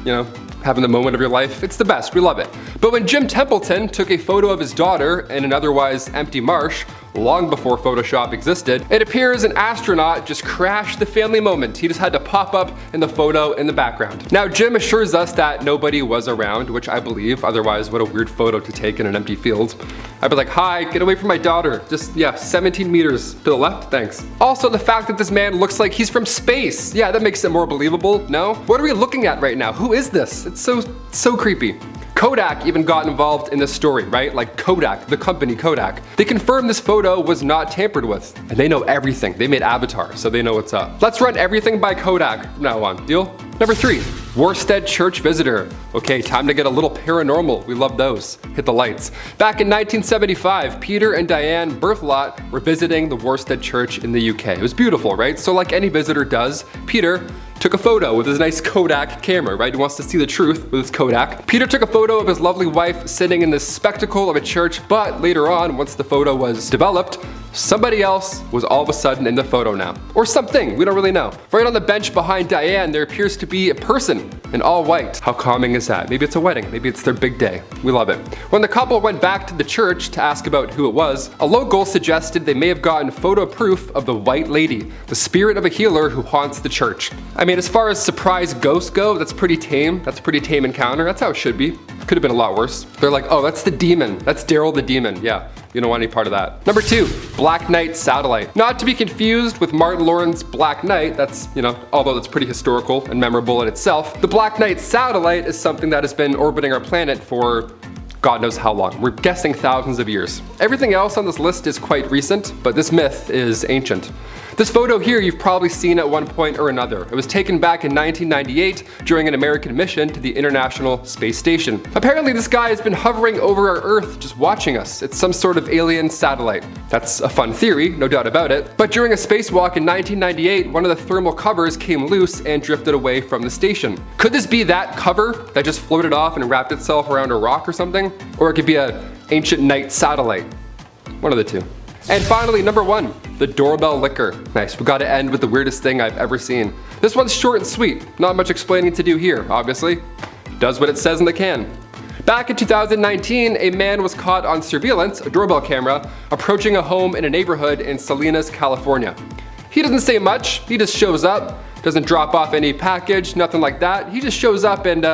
having the moment of your life. It's the best, we love it. But when Jim Templeton took a photo of his daughter in an otherwise empty marsh, long before Photoshop existed, it appears an astronaut just crashed the family moment. He just had to pop up in the photo in the background. Now Jim assures us that nobody was around, which I believe, otherwise what a weird photo to take in an empty field. I'd be like, hi, get away from my daughter. Just, 17 meters to the left, thanks. Also, the fact that this man looks like he's from space. Yeah, that makes it more believable, no? What are we looking at right now? Who is this? It's so creepy. Kodak even got involved in this story, right? Like Kodak, the company Kodak. They confirmed this photo was not tampered with, and they know everything. They made Avatar, so they know what's up. Let's run everything by Kodak from now on, deal? Number 3, Worstead church visitor. Okay, time to get a little paranormal. We love those. Hit the lights. Back in 1975, Peter and Diane Berthelot were visiting the Worstead church in the UK. It was beautiful, right? So like any visitor does, Peter took a photo with his nice Kodak camera, right? He wants to see the truth with his Kodak. Peter took a photo of his lovely wife sitting in the spectacle of a church, but later on, once the photo was developed, somebody else was all of a sudden in the photo now. Or something, we don't really know. Right on the bench behind Diane, there appears to be a person in all white. How calming is that? Maybe it's a wedding, maybe it's their big day. We love it. When the couple went back to the church to ask about who it was, a local suggested they may have gotten photo proof of the White Lady, the spirit of a healer who haunts the church. I mean, as far as surprise ghosts go, that's pretty tame. That's a pretty tame encounter. That's how it should be. Could have been a lot worse. They're like, oh, that's the demon. That's Daryl the demon. Yeah. You don't want any part of that. Number 2, Black Knight satellite. Not to be confused with Martin Lawrence's Black Knight, that's, although that's pretty historical and memorable in itself, the Black Knight satellite is something that has been orbiting our planet for God knows how long. We're guessing thousands of years. Everything else on this list is quite recent, but this myth is ancient. This photo here you've probably seen at one point or another. It was taken back in 1998 during an American mission to the International Space Station. Apparently this guy has been hovering over our Earth just watching us. It's some sort of alien satellite. That's a fun theory, no doubt about it. But during a spacewalk in 1998, one of the thermal covers came loose and drifted away from the station. Could this be that cover that just floated off and wrapped itself around a rock or something? Or it could be an ancient night satellite. One of the two. And finally, number 1, the doorbell licker. Nice, we gotta end with the weirdest thing I've ever seen. This one's short and sweet, not much explaining to do here, obviously. Does what it says in the can. Back in 2019, a man was caught on surveillance, a doorbell camera, approaching a home in a neighborhood in Salinas, California. He doesn't say much, he just shows up, doesn't drop off any package, nothing like that. He just shows up and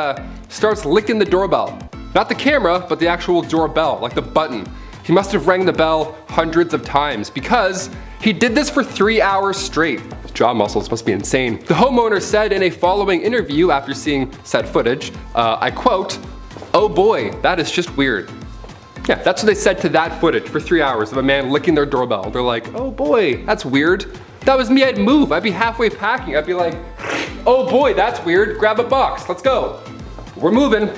starts licking the doorbell. Not the camera, but the actual doorbell, like the button. He must have rang the bell hundreds of times because he did this for 3 hours straight. His jaw muscles must be insane. The homeowner said in a following interview after seeing said footage, I quote, "Oh boy, that is just weird." Yeah, that's what they said to that footage for 3 hours of a man licking their doorbell. They're like, oh boy, that's weird. If that was me, I'd move. I'd be halfway packing. I'd be like, oh boy, that's weird. Grab a box, let's go. We're moving.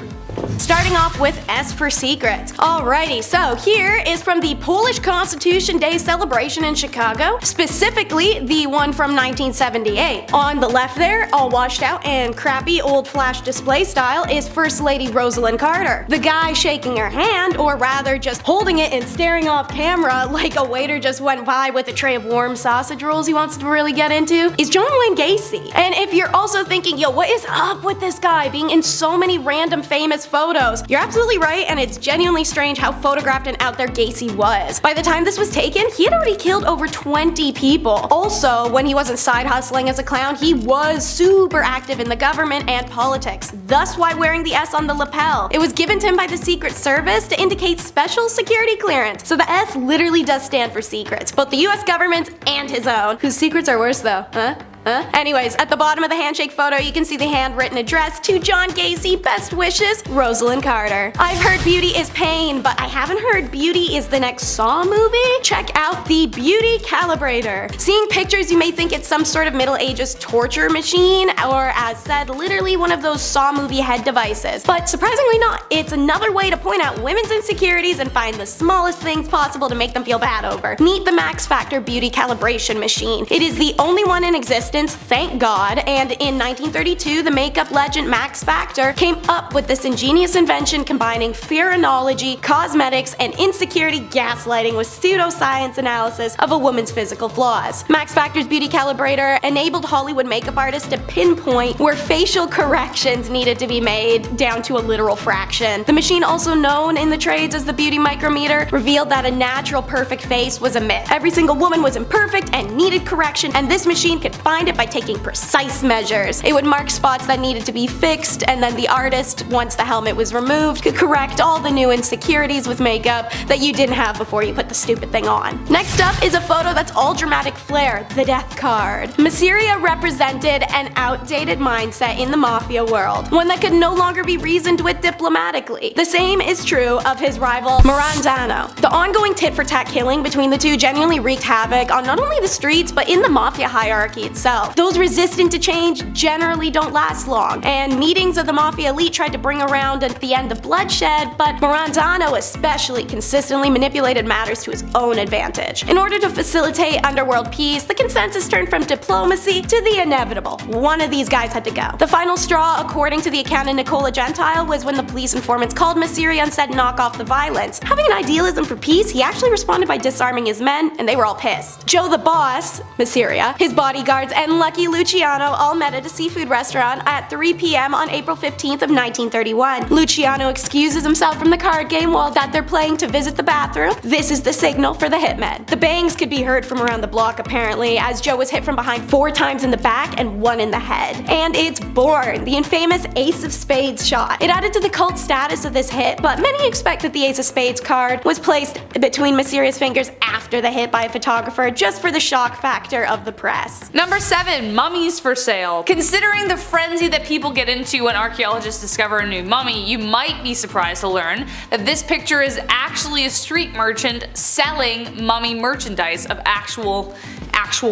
Starting off with S for secret. Alrighty, so here is from the Polish Constitution Day celebration in Chicago, specifically the one from 1978. On the left there, all washed out and crappy old flash display style, is First Lady Rosalind Carter. The guy shaking her hand, or rather just holding it and staring off camera like a waiter just went by with a tray of warm sausage rolls he wants to really get into, is John Wayne Gacy. And if you're also thinking, yo, what is up with this guy being in so many random famous photos, you're absolutely right, and it's genuinely strange how photographed and out there Gacy was. By the time this was taken, he had already killed over 20 people. Also, when he wasn't side hustling as a clown, he was super active in the government and politics, thus why wearing the S on the lapel. It was given to him by the Secret Service to indicate special security clearance, so the S literally does stand for secrets, both the US government's and his own. Whose secrets are worse though, huh? Anyways, at the bottom of the handshake photo, you can see the handwritten address to John Gacy, best wishes, Rosalind Carter. I've heard beauty is pain, but I haven't heard beauty is the next Saw movie? Check out the Beauty Calibrator. Seeing pictures, you may think it's some sort of Middle Ages torture machine, or as said, literally one of those Saw movie head devices. But surprisingly not. It's another way to point out women's insecurities and find the smallest things possible to make them feel bad over. Meet the Max Factor Beauty Calibration Machine. It is the only one in existence, thank God, and in 1932, the makeup legend Max Factor came up with this ingenious invention combining phrenology, cosmetics, and insecurity gaslighting with pseudoscience analysis of a woman's physical flaws. Max Factor's Beauty Calibrator enabled Hollywood makeup artists to pinpoint where facial corrections needed to be made down to a literal fraction. The machine, also known in the trades as the Beauty Micrometer, revealed that a natural perfect face was a myth. Every single woman was imperfect and needed correction, and this machine could find it by taking precise measures. It would mark spots that needed to be fixed, and then the artist, once the helmet was removed, could correct all the new insecurities with makeup that you didn't have before you put the stupid thing on. Next up is a photo that's all dramatic flair, the death card. Masseria represented an outdated mindset in the mafia world, one that could no longer be reasoned with diplomatically. The same is true of his rival Marandano. The ongoing tit-for-tat killing between the two genuinely wreaked havoc on not only the streets but in the mafia hierarchy itself. Those resistant to change generally don't last long, and meetings of the mafia elite tried to bring around at the end of bloodshed, but Marandano especially consistently manipulated matters to his own advantage. In order to facilitate underworld peace, the consensus turned from diplomacy to the inevitable. One of these guys had to go. The final straw, according to the accountant Nicola Gentile, was when the police informants called Masseria and said knock off the violence. Having an idealism for peace, he actually responded by disarming his men, and they were all pissed. Joe the boss, Masseria, his bodyguards, and Lucky Luciano all met at a seafood restaurant at 3 p.m. on April 15th of 1931. Luciano excuses himself from the card game while that they're playing to visit the bathroom. This is the signal for the hitmen. The bangs could be heard from around the block apparently, as Joe was hit from behind 4 times in the back and 1 in the head. And it's born, the infamous Ace of Spades shot. It added to the cult status of this hit, but many expect that the Ace of Spades card was placed between Masseria's fingers after the hit by a photographer just for the shock factor of the press. Number 7. Mummies for sale. Considering the frenzy that people get into when archaeologists discover a new mummy, you might be surprised to learn that this picture is actually a street merchant selling mummy merchandise of actual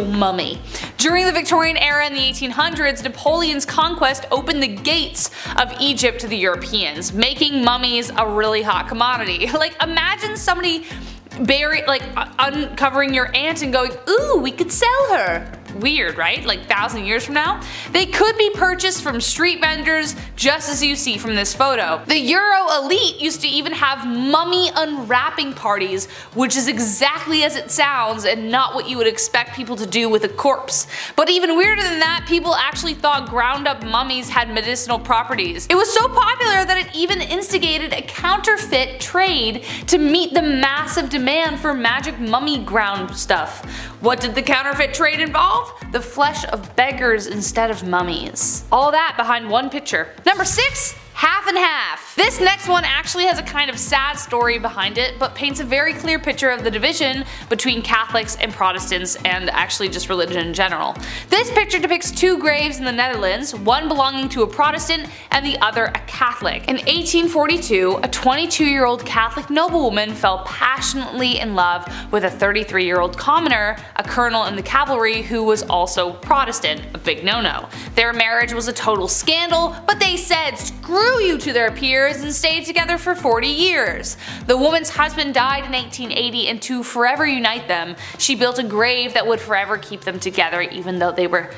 mummy. During the Victorian era in the 1800s, Napoleon's conquest opened the gates of Egypt to the Europeans, making mummies a really hot commodity. Like, imagine somebody uncovering your aunt and going, ooh, we could sell her. Weird, right? Like 1,000 years from now? They could be purchased from street vendors, just as you see from this photo. The Euro elite used to even have mummy unwrapping parties, which is exactly as it sounds and not what you would expect people to do with a corpse. But even weirder than that, people actually thought ground up mummies had medicinal properties. It was so popular that it even instigated a counterfeit trade to meet the massive demand for magic mummy ground stuff. What did the counterfeit trade involve? The flesh of beggars instead of mummies. All that behind one picture. Number 6. Half and half. This next one actually has a kind of sad story behind it, but paints a very clear picture of the division between Catholics and Protestants, and actually just religion in general. This picture depicts 2 graves in the Netherlands, one belonging to a Protestant and the other a Catholic. In 1842, a 22-year-old Catholic noblewoman fell passionately in love with a 33-year-old commoner, a colonel in the cavalry who was also Protestant, a big no-no. Their marriage was a total scandal, but they said screw you to their peers and stayed together for 40 years. The woman's husband died in 1880, and to forever unite them, she built a grave that would forever keep them together even though they were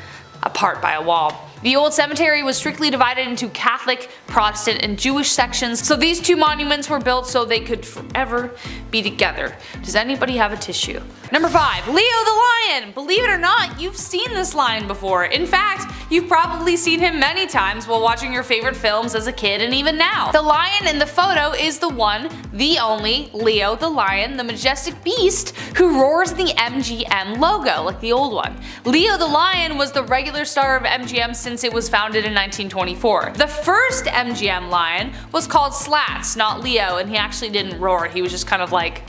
apart by a wall. The old cemetery was strictly divided into Catholic, Protestant, and Jewish sections, so these 2 monuments were built so they could forever be together. Does anybody have a tissue? Number 5. Leo the Lion! Believe it or not, you've seen this lion before. In fact, you've probably seen him many times while watching your favorite films as a kid and even now. The lion in the photo is the one, the only, Leo the Lion, the majestic beast who roars the MGM logo, like the old one. Leo the Lion was the regular star of MGM since it was founded in 1924. The first MGM lion was called Slats, not Leo, and he actually didn't roar, he was just kind of like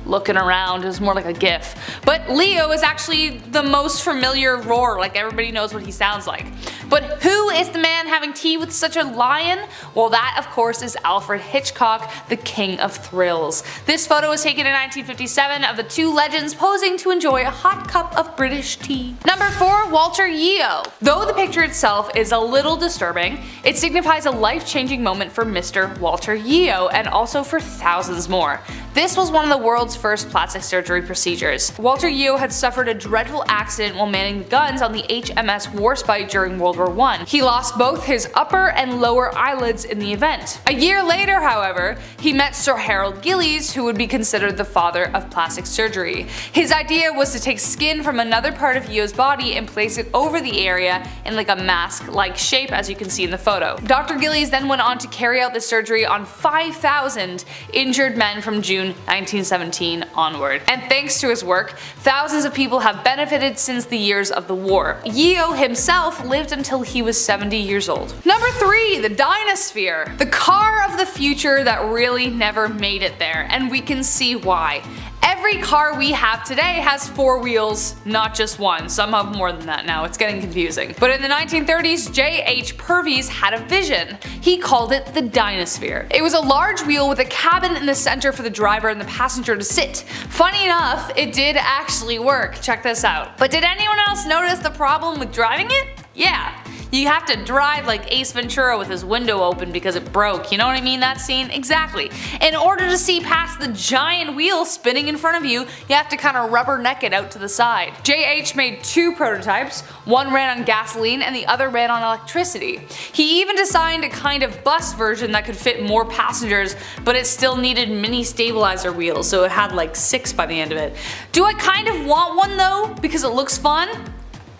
looking around. It was more like a gif. But Leo is actually the most familiar roar, like everybody knows what he sounds like. But who is the man having tea with such a lion? Well, that of course is Alfred Hitchcock, the king of thrills. This photo was taken in 1957 of the two legends posing to enjoy a hot cup of British tea. Number 4. Walter Yeo. Though the picture itself is a little disturbing, it signifies a life-changing moment for Mr. Walter Yeo and also for thousands more. This was one of the world's first plastic surgery procedures. Walter Yeo had suffered a dreadful accident while manning the guns on the HMS Warspite during World War I. He lost both his upper and lower eyelids in the event. A year later, however, he met Sir Harold Gillies, who would be considered the father of plastic surgery. His idea was to take skin from another part of Yeo's body and place it over the area in like a mask-like shape, as you can see in the photo. Dr. Gillies then went on to carry out the surgery on 5,000 injured men from June 1917 onward. And thanks to his work, thousands of people have benefited since the years of the war. Yeo himself lived until he was 70 years old. Number 3. The Dinosphere. The car of the future that really never made it there, and we can see why. Every car we have today has 4 wheels, not just one. Some have more than that now, it's getting confusing. But in the 1930s, J.H. Purvis had a vision. He called it the Dinosphere. It was a large wheel with a cabin in the center for the driver and the passenger to sit. Funny enough, it did actually work. Check this out. But did anyone else notice the problem with driving it? Yeah. You have to drive like Ace Ventura with his window open because it broke, you know what I mean, that scene? Exactly. In order to see past the giant wheel spinning in front of you, you have to kind of rubberneck it out to the side. JH made 2 prototypes, one ran on gasoline and the other ran on electricity. He even designed a kind of bus version that could fit more passengers, but it still needed mini stabilizer wheels, so it had like 6 by the end of it. Do I kind of want one though, because it looks fun?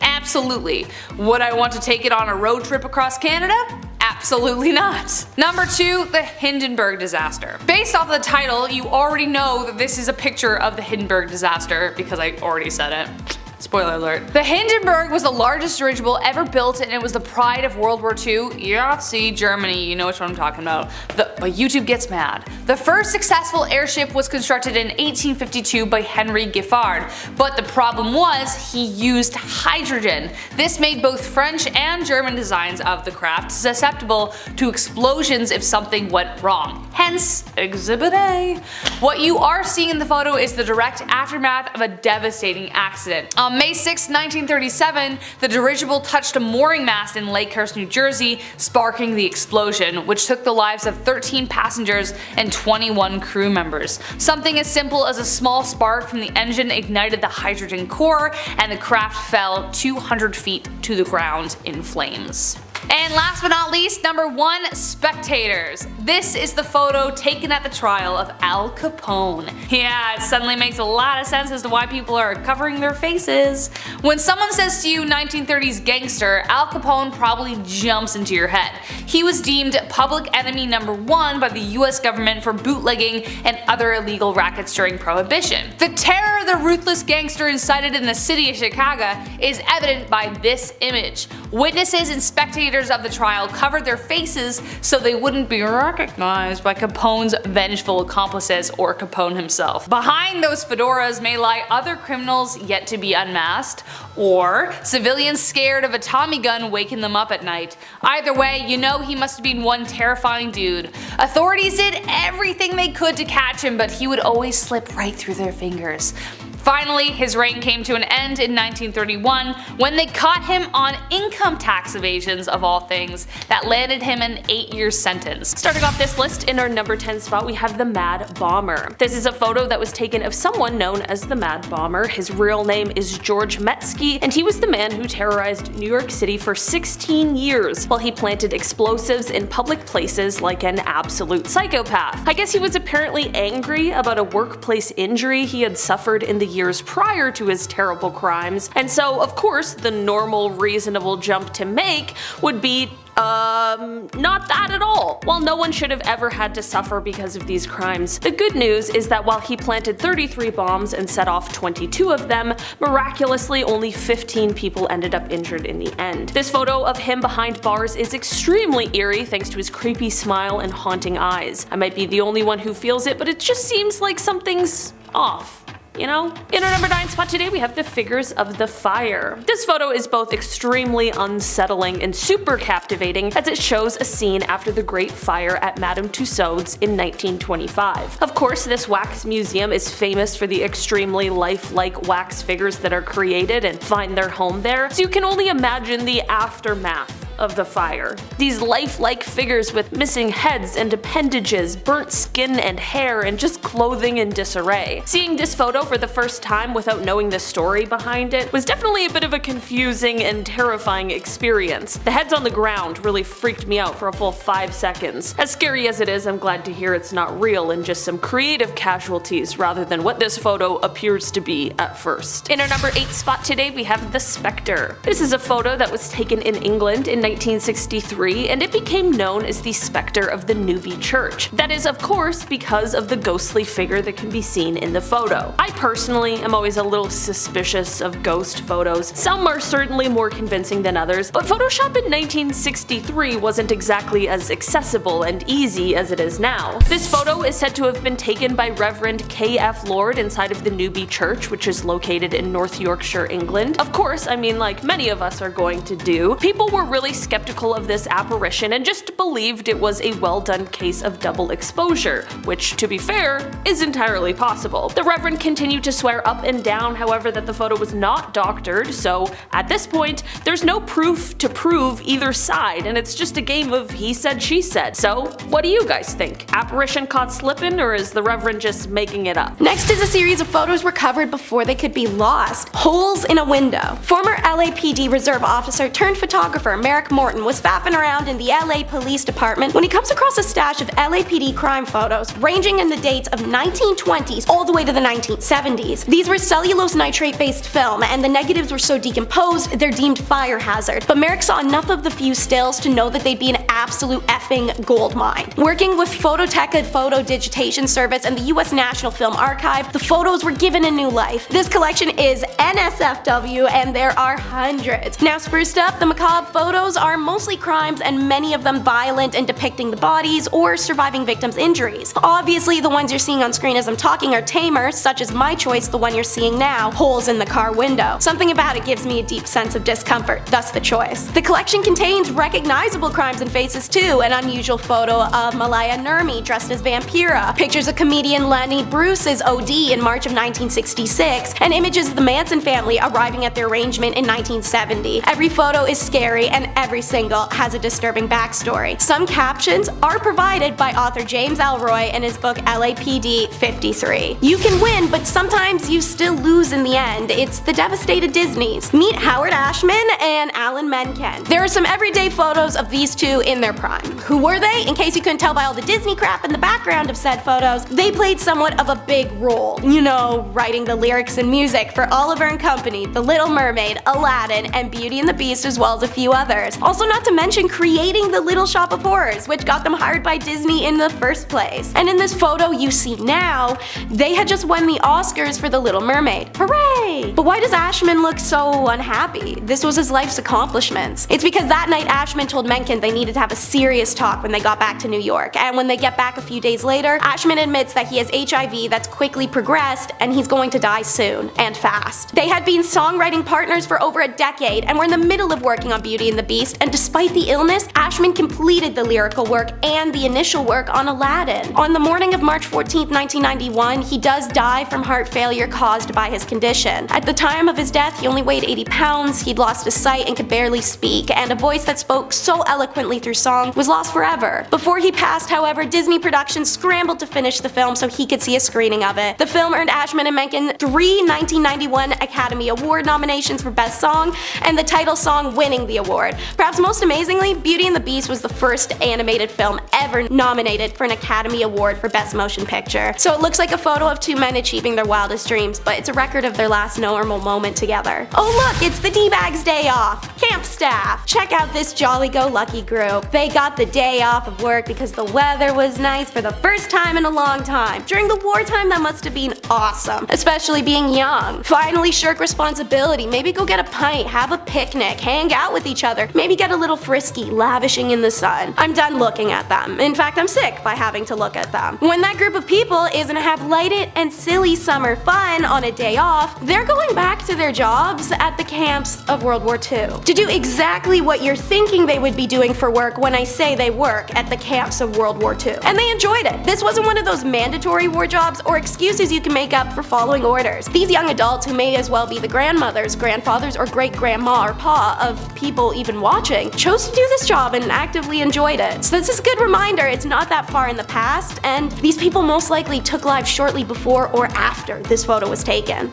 Absolutely. Would I want to take it on a road trip across Canada? Absolutely not. Number 2. The Hindenburg disaster. Based off the title, you already know that this is a picture of the Hindenburg disaster because I already said it. Spoiler alert. The Hindenburg was the largest dirigible ever built and it was the pride of World War II. Yahtzee, Germany, you know which one I'm talking about. But YouTube gets mad. The first successful airship was constructed in 1852 by Henry Giffard, but the problem was he used hydrogen. This made both French and German designs of the craft susceptible to explosions if something went wrong. Hence, Exhibit A. What you are seeing in the photo is the direct aftermath of a devastating accident. On May 6, 1937, the dirigible touched a mooring mast in Lakehurst, New Jersey, sparking the explosion, which took the lives of 13 passengers and 21 crew members. Something as simple as a small spark from the engine ignited the hydrogen core, and the craft fell 200 feet to the ground in flames. And last but not least, number 1, spectators. This is the photo taken at the trial of Al Capone. Yeah, it suddenly makes a lot of sense as to why people are covering their faces. When someone says to you 1930s gangster, Al Capone probably jumps into your head. He was deemed public enemy number 1 by the US government for bootlegging and other illegal rackets during Prohibition. The terror the ruthless gangster incited in the city of Chicago is evident by this image. Witnesses and spectators of the trial covered their faces so they wouldn't be recognized by Capone's vengeful accomplices or Capone himself. Behind those fedoras may lie other criminals yet to be unmasked, or civilians scared of a Tommy gun waking them up at night. Either way, you know he must have been one terrifying dude. Authorities did everything they could to catch him, but he would always slip right through their fingers. Finally, his reign came to an end in 1931 when they caught him on income tax evasions of all things that landed him an 8-year sentence. Starting off this list, in our number 10 spot we have the Mad Bomber. This is a photo that was taken of someone known as the Mad Bomber. His real name is George Metsky, and he was the man who terrorized New York City for 16 years while he planted explosives in public places like an absolute psychopath. I guess he was apparently angry about a workplace injury he had suffered in the years prior to his terrible crimes, and so of course the normal reasonable jump to make would be Not that at all. While no one should have ever had to suffer because of these crimes, the good news is that while he planted 33 bombs and set off 22 of them, miraculously only 15 people ended up injured in the end. This photo of him behind bars is extremely eerie thanks to his creepy smile and haunting eyes. I might be the only one who feels it, but it just seems like something's off. You know? In our number 9 spot today we have the figures of the fire. This photo is both extremely unsettling and super captivating as it shows a scene after the Great Fire at Madame Tussauds in 1925. Of course, this wax museum is famous for the extremely lifelike wax figures that are created and find their home there, so you can only imagine the aftermath of the fire. These lifelike figures with missing heads and appendages, burnt skin and hair, and just clothing in disarray. Seeing this photo for the first time without knowing the story behind it was definitely a bit of a confusing and terrifying experience. The heads on the ground really freaked me out for a full 5 seconds. As scary as it is, I'm glad to hear it's not real and just some creative casualties rather than what this photo appears to be at first. In our number 8 spot today we have the Spectre. This is a photo that was taken in England in 1963, and it became known as the Spectre of the Newby Church. That is, of course, because of the ghostly figure that can be seen in the photo. I personally am always a little suspicious of ghost photos. Some are certainly more convincing than others, but Photoshop in 1963 wasn't exactly as accessible and easy as it is now. This photo is said to have been taken by Reverend K.F. Lord inside of the Newby Church, which is located in North Yorkshire, England. Of course, I mean, like many of us are going to do, people were really skeptical of this apparition and just believed it was a well done case of double exposure, which, to be fair, is entirely possible. The Reverend continued to swear up and down, however, that the photo was not doctored, so at this point, there's no proof to prove either side, and it's just a game of he said, she said. So, what do you guys think? Apparition caught slippin', or is the Reverend just making it up? Next is a series of photos recovered before they could be lost. Holes in a window. Former LAPD reserve officer turned photographer Merrick Morton was faffing around in the LA Police Department when he comes across a stash of LAPD crime photos ranging in the dates of 1920s all the way to the 1970s. These were cellulose nitrate based film, and the negatives were so decomposed they're deemed fire hazard, but Merrick saw enough of the few stills to know that they'd be an absolute effing gold mine. Working with Phototeca Photo Digitation Service and the US National Film Archive, the photos were given a new life. This collection is NSFW and there are hundreds. Now spruced up, the Macabre photos are mostly crimes and many of them violent and depicting the bodies or surviving victims' injuries. Obviously the ones you're seeing on screen as I'm talking are tamer, such as my choice, the one you're seeing now, holes in the car window. Something about it gives me a deep sense of discomfort, thus the choice. The collection contains recognizable crimes and faces too, an unusual photo of Malaya Nurmi dressed as Vampira, pictures of comedian Lenny Bruce's OD in March of 1966, and images of the Manson family arriving at their arrangement in 1970. Every photo is scary and every single has a disturbing backstory. Some captions are provided by author James Elroy in his book LAPD 53. You can win, but sometimes you still lose in the end. It's the devastated Disneys. Meet Howard Ashman and Alan Menken. There are some everyday photos of these two in their prime. Who were they? In case you couldn't tell by all the Disney crap in the background of said photos, they played somewhat of a big role. You know, writing the lyrics and music for Oliver and Company, The Little Mermaid, Aladdin, and Beauty and the Beast, as well as a few others. Also, not to mention creating the Little Shop of Horrors, which got them hired by Disney in the first place. And in this photo you see now, they had just won the Oscars for The Little Mermaid. Hooray! But why does Ashman look so unhappy? This was his life's accomplishments. It's because that night Ashman told Menken they needed to have a serious talk when they got back to New York, and when they get back a few days later, Ashman admits that he has HIV that's quickly progressed and he's going to die soon, and fast. They had been songwriting partners for over a decade and were in the middle of working on Beauty and the Beast, and despite the illness, Ashman completed the lyrical work and the initial work on Aladdin. On the morning of March 14, 1991, he does die from heart failure caused by his condition. At the time of his death, he only weighed 80 pounds, he'd lost his sight and could barely speak, and a voice that spoke so eloquently through song was lost forever. Before he passed, however, Disney Productions scrambled to finish the film so he could see a screening of it. The film earned Ashman and Menken 3 1991 Academy Award nominations for Best Song, and the title song winning the award. Perhaps most amazingly, Beauty and the Beast was the first animated film ever nominated for an Academy Award for Best Motion Picture. So it looks like a photo of two men achieving their wildest dreams, but it's a record of their last normal moment together. Oh look, it's the D-Bags Day Off! Camp staff! Check out this jolly-go-lucky group. They got the day off of work because the weather was nice for the first time in a long time. During the wartime, that must have been awesome, especially being young. Finally shirk responsibility, maybe go get a pint, have a picnic, hang out with each other, maybe get a little frisky, lavishing in the sun. I'm done looking at them. In fact, I'm sick by having to look at them. When that group of people is gonna have lighted and silly summer fun on a day off, they're going back to their jobs at the camps of World War II to do exactly what you're thinking they would be doing for work when I say they work at the camps of World War II. And they enjoyed it. This wasn't one of those mandatory war jobs or excuses you can make up for following orders. These young adults, who may as well be the grandmothers, grandfathers, or great-grandma or pa of people even watching, chose to do this job and actively enjoyed it. So this is a good reminder it's not that far in the past, and these people most likely took lives shortly before or after this photo was taken.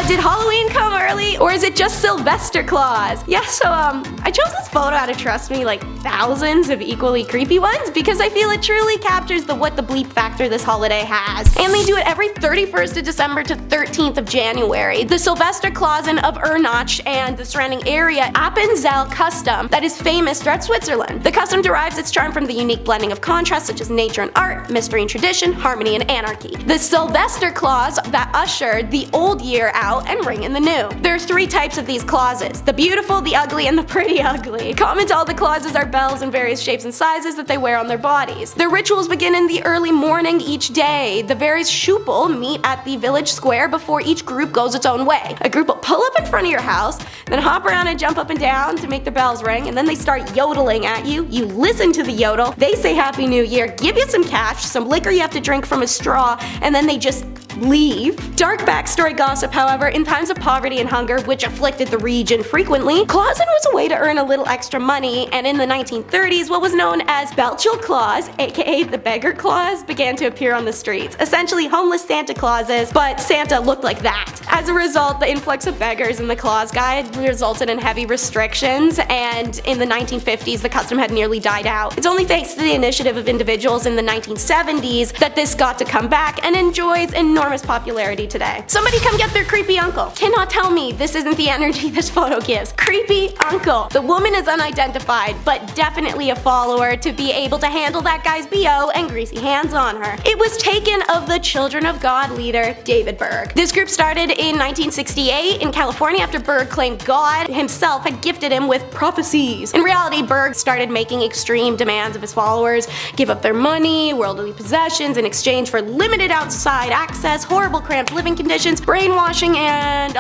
Did Halloween come early, or is it just Sylvester Claus? Yeah, so I chose this photo out of, trust me, like thousands of equally creepy ones because I feel it truly captures the what the bleep factor this holiday has. And they do it every 31st of December to 13th of January. The Sylvester Clausen of Ernach and the surrounding area Appenzell custom that is famous throughout Switzerland. The custom derives its charm from the unique blending of contrasts such as nature and art, mystery and tradition, harmony and anarchy. The Sylvester Claus that ushered the old year out and ring in the new. There are three types of these clauses: the beautiful, the ugly, and the pretty ugly. Common to all the clauses are bells in various shapes and sizes that they wear on their bodies. Their rituals begin in the early morning each day. The various schuppel meet at the village square before each group goes its own way. A group will pull up in front of your house, then hop around and jump up and down to make the bells ring, and then they start yodeling at you. You listen to the yodel, they say Happy New Year, give you some cash, some liquor you have to drink from a straw, and then they just leave. Dark backstory gossip, however, in times of poverty and hunger, which afflicted the region frequently, Clausen was a way to earn a little extra money, and in the 1930s, what was known as Belchel Claus, aka the Beggar Claus, began to appear on the streets. Essentially homeless Santa Clauses, but Santa looked like that. As a result, the influx of beggars in the Claus Guide resulted in heavy restrictions, and in the 1950s, the custom had nearly died out. It's only thanks to the initiative of individuals in the 1970s that this got to come back and enjoys enormous popularity today. Somebody come get their creepy uncle. Cannot tell me this isn't the energy this photo gives. Creepy uncle. The woman is unidentified, but definitely a follower to be able to handle that guy's BO and greasy hands on her. It was taken of the Children of God leader, David Berg. This group started in 1968 in California after Berg claimed God himself had gifted him with prophecies. In reality, Berg started making extreme demands of his followers, give up their money, worldly possessions in exchange for limited outside access, horrible cramped living conditions, brainwashing, and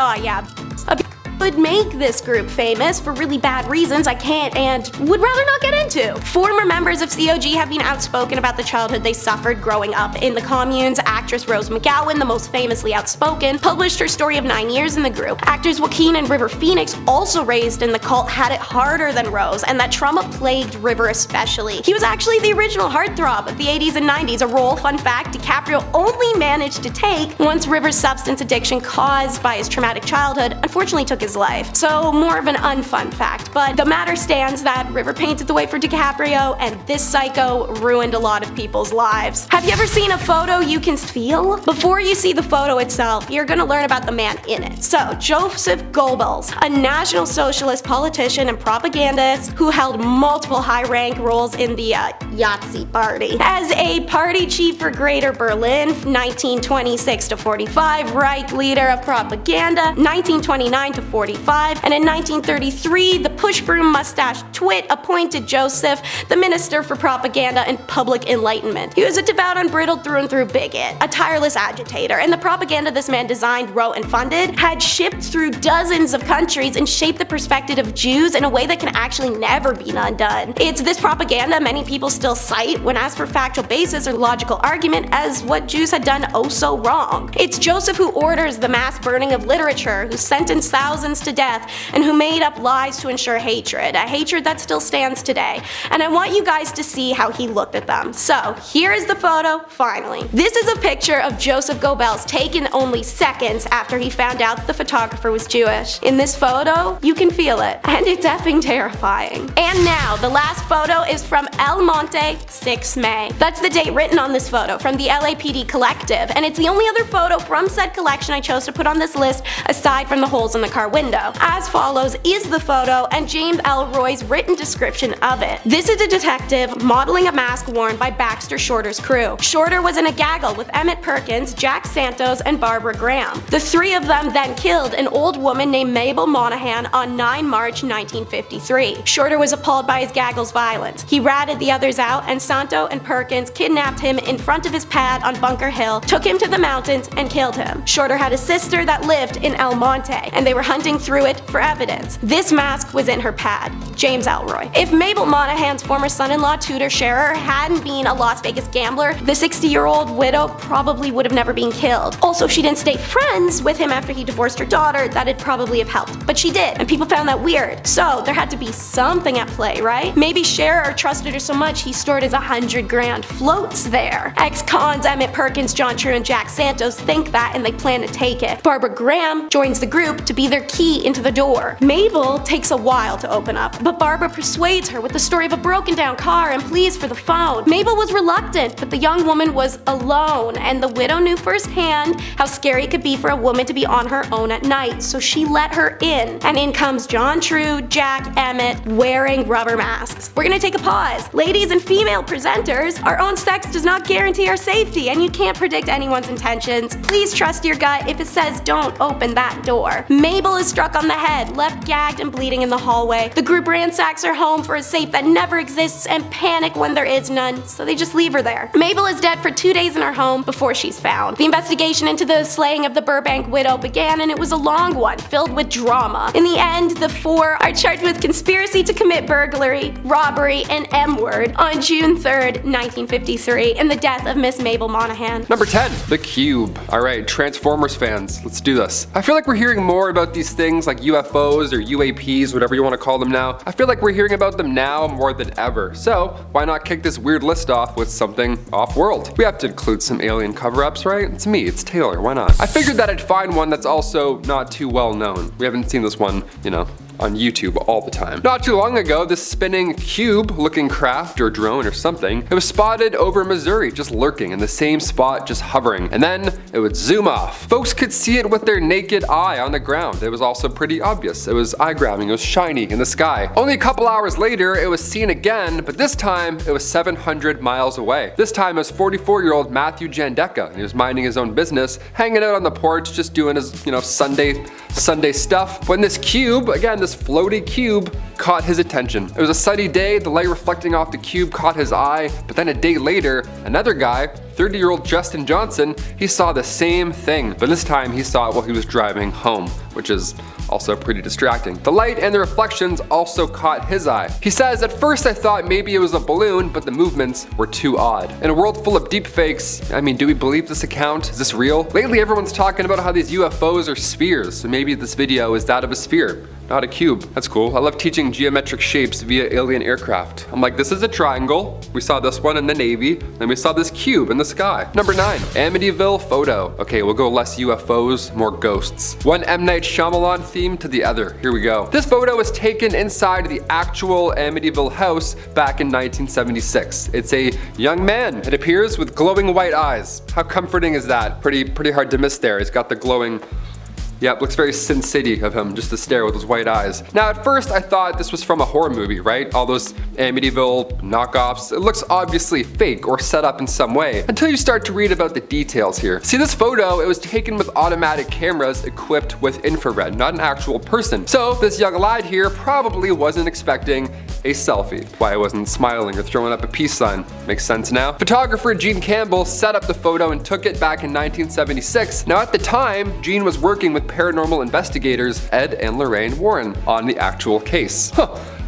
would make this group famous for really bad reasons I can't and would rather not get into. Former members of COG have been outspoken about the childhood they suffered growing up in the communes. Actress Rose McGowan, the most famously outspoken, published her story of 9 years in the group. Actors Joaquin and River Phoenix, also raised in the cult, had it harder than Rose, and that trauma plagued River especially. He was actually the original heartthrob of the 80s and 90s, a role, fun fact, DiCaprio only managed to take once River's substance addiction caused by his traumatic childhood unfortunately took his life. So more of an unfun fact, but the matter stands that River painted the way for DiCaprio, and this psycho ruined a lot of people's lives. Have you ever seen a photo you can feel? Before you see the photo itself, you're gonna learn about the man in it. So, Joseph Goebbels, a National Socialist politician and propagandist who held multiple high-rank roles in the Yahtzee party. As a party chief for Greater Berlin, 1926 to 45, Reich leader of propaganda, 1929 to 45, and in 1933, the push-broom mustache twit appointed Joseph the Minister for Propaganda and Public Enlightenment. He was a devout, unbridled through and through bigot, a tireless agitator, and the propaganda this man designed, wrote, and funded had shipped through dozens of countries and shaped the perspective of Jews in a way that can actually never be undone. It's this propaganda many people still cite when asked for factual basis or logical argument as what Jews had done oh so wrong. It's Joseph who orders the mass burning of literature, who sentenced thousands to death, and who made up lies to ensure hatred, a hatred that still stands today. And I want you guys to see how he looked at them. So here is the photo, finally. This is a picture picture of Joseph Goebbels taken only seconds after he found out the photographer was Jewish. In this photo, you can feel it, and it's effing terrifying. And now, the last photo is from El Monte, 6 May. That's the date written on this photo from the LAPD Collective, and it's the only other photo from said collection I chose to put on this list aside from the holes in the car window. As follows is the photo and James Elroy's written description of it. This is a detective modeling a mask worn by Baxter Shorter's crew. Shorter was in a gaggle with Emmett Perkins, Jack Santos, and Barbara Graham. The three of them then killed an old woman named Mabel Monahan on 9 March 1953. Shorter was appalled by his gaggle's violence. He ratted the others out, and Santo and Perkins kidnapped him in front of his pad on Bunker Hill, took him to the mountains, and killed him. Shorter had a sister that lived in El Monte, and they were hunting through it for evidence. This mask was in her pad. James Elroy. If Mabel Monahan's former son-in-law Tudor Scherer hadn't been a Las Vegas gambler, the 60-year-old widow probably would have never been killed. Also, if she didn't stay friends with him after he divorced her daughter, that'd probably have helped. But she did, and people found that weird. So there had to be something at play, right? Maybe Scherer trusted her so much he stored his 100 grand floats there. Ex-cons Emmett Perkins, John True, and Jack Santos think that, and they plan to take it. Barbara Graham joins the group to be their key into the door. Mabel takes a while to open up, but Barbara persuades her with the story of a broken down car and pleas for the phone. Mabel was reluctant, but the young woman was alone, and the widow knew firsthand how scary it could be for a woman to be on her own at night, so she let her in. And in comes John True, Jack, Emmett, wearing rubber masks. We're gonna take a pause. Ladies and female presenters, our own sex does not guarantee our safety, and you can't predict anyone's intentions. Please trust your gut if it says don't open that door. Mabel is struck on the head, left gagged and bleeding in the hallway. The group ransacks her home for a safe that never exists and panic when there is none, so they just leave her there. Mabel is dead for 2 days in her home before she's found. The investigation into the slaying of the Burbank widow began, and it was a long one, filled with drama. In the end, the four are charged with conspiracy to commit burglary, robbery, and M-word on June 3rd, 1953, in the death of Miss Mabel Monahan. Number 10, the Cube. Alright, Transformers fans, let's do this. I feel like we're hearing more about these things like UFOs or UAPs, whatever you want to call them now. I feel like we're hearing about them now more than ever. So, why not kick this weird list off with something off-world? We have to include some alien cover-ups, right? It's me, it's Taylor, why not? I figured that I'd find one that's also not too well known. We haven't seen this one, you know, on YouTube all the time. Not too long ago, this spinning cube-looking craft or drone or something, it was spotted over Missouri, just lurking in the same spot, just hovering, and then it would zoom off. Folks could see it with their naked eye on the ground. It was also pretty obvious. It was eye-grabbing, it was shiny in the sky. Only a couple hours later, it was seen again, but this time it was 700 miles away. This time it was 44-year-old Matthew Jandeka, and he was minding his own business, hanging out on the porch, just doing his, you know, Sunday stuff, when this cube, again, this floaty cube, caught his attention. It was a sunny day, the light reflecting off the cube caught his eye, but then a day later, another guy, 30-year-old Justin Johnson, he saw the same thing, but this time he saw it while he was driving home, which is also pretty distracting. The light and the reflections also caught his eye. He says, "At first I thought maybe it was a balloon, but the movements were too odd." In a world full of deepfakes, I mean, do we believe this account? Is this real? Lately everyone's talking about how these UFOs are spheres, so maybe this video is that of a sphere, not a cube. That's cool. I love teaching geometric shapes via alien aircraft. I'm like, this is a triangle. We saw this one in the Navy, then we saw this cube in the sky. Number 9, Amityville photo. Okay, we'll go less UFOs, more ghosts. One M. Night Shyamalan theme to the other. Here we go. This photo was taken inside the actual Amityville house back in 1976. It's a young man, it appears, with glowing white eyes. How comforting is that? Pretty hard to miss there. He's got the glowing. Yep, looks very Sin City of him, just to stare with his white eyes. Now at first I thought this was from a horror movie, right? All those Amityville knockoffs. It looks obviously fake or set up in some way, until you start to read about the details here. See, this photo, it was taken with automatic cameras equipped with infrared, not an actual person. So this young lad here probably wasn't expecting a selfie. Why he wasn't smiling or throwing up a peace sign. Makes sense now. Photographer Gene Campbell set up the photo and took it back in 1976. Now at the time, Gene was working with paranormal investigators Ed and Lorraine Warren on the actual case.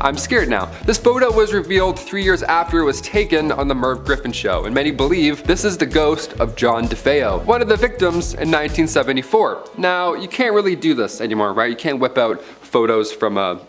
I'm scared now. This photo was revealed 3 years after it was taken on the Merv Griffin show, and many believe this is the ghost of John DeFeo, one of the victims in 1974. Now, you can't really do this anymore, right? You can't whip out photos from a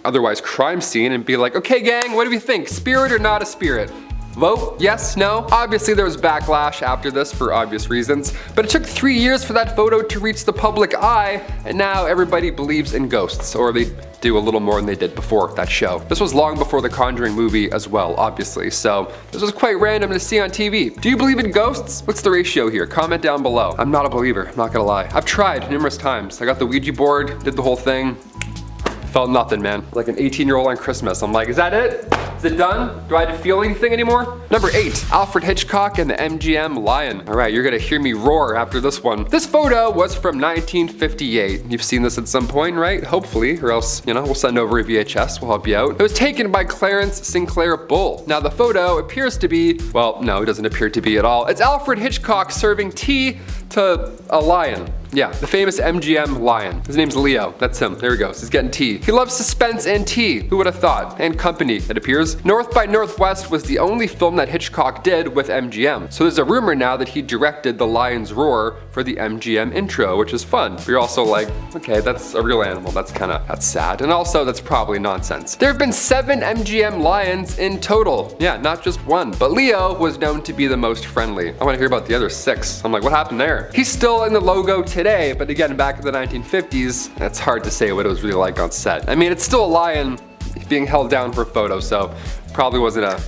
otherwise crime scene and be like, okay gang, what do we think? Spirit or not a spirit? Vote yes, no? Obviously there was backlash after this for obvious reasons, but it took 3 years for that photo to reach the public eye, and now everybody believes in ghosts, or they do a little more than they did before that show. This was long before the Conjuring movie as well, obviously, so this was quite random to see on TV. Do you believe in ghosts? What's the ratio here? Comment down below. I'm not a believer, I'm not gonna lie. I've tried numerous times. I got the Ouija board, did the whole thing. Felt nothing, man. Like an 18-year-old on Christmas. I'm like, is that it? Is it done? Do I have to feel anything anymore? Number 8, Alfred Hitchcock and the MGM Lion. All right, you're gonna hear me roar after this one. This photo was from 1958. You've seen this at some point, right? Hopefully, or else, you know, we'll send over a VHS, we'll help you out. It was taken by Clarence Sinclair Bull. Now the photo appears to be, well, no, it doesn't appear to be at all. It's Alfred Hitchcock serving tea to a lion. Yeah, the famous MGM lion. His name's Leo. That's him. There he goes. He's getting tea. He loves suspense and tea. Who would have thought? And company, it appears. North by Northwest was the only film that Hitchcock did with MGM. So there's a rumor now that he directed The Lion's Roar for the MGM intro, which is fun. But you're also like, okay, that's a real animal. That's sad. And also, that's probably nonsense. There have been 7 MGM lions in total. Yeah, not just one. But Leo was known to be the most friendly. I want to hear about the other 6. I'm like, what happened there? He's still in the logo today, but again, back in the 1950s, it's hard to say what it was really like on set. I mean, it's still a lion being held down for a photo, so probably wasn't a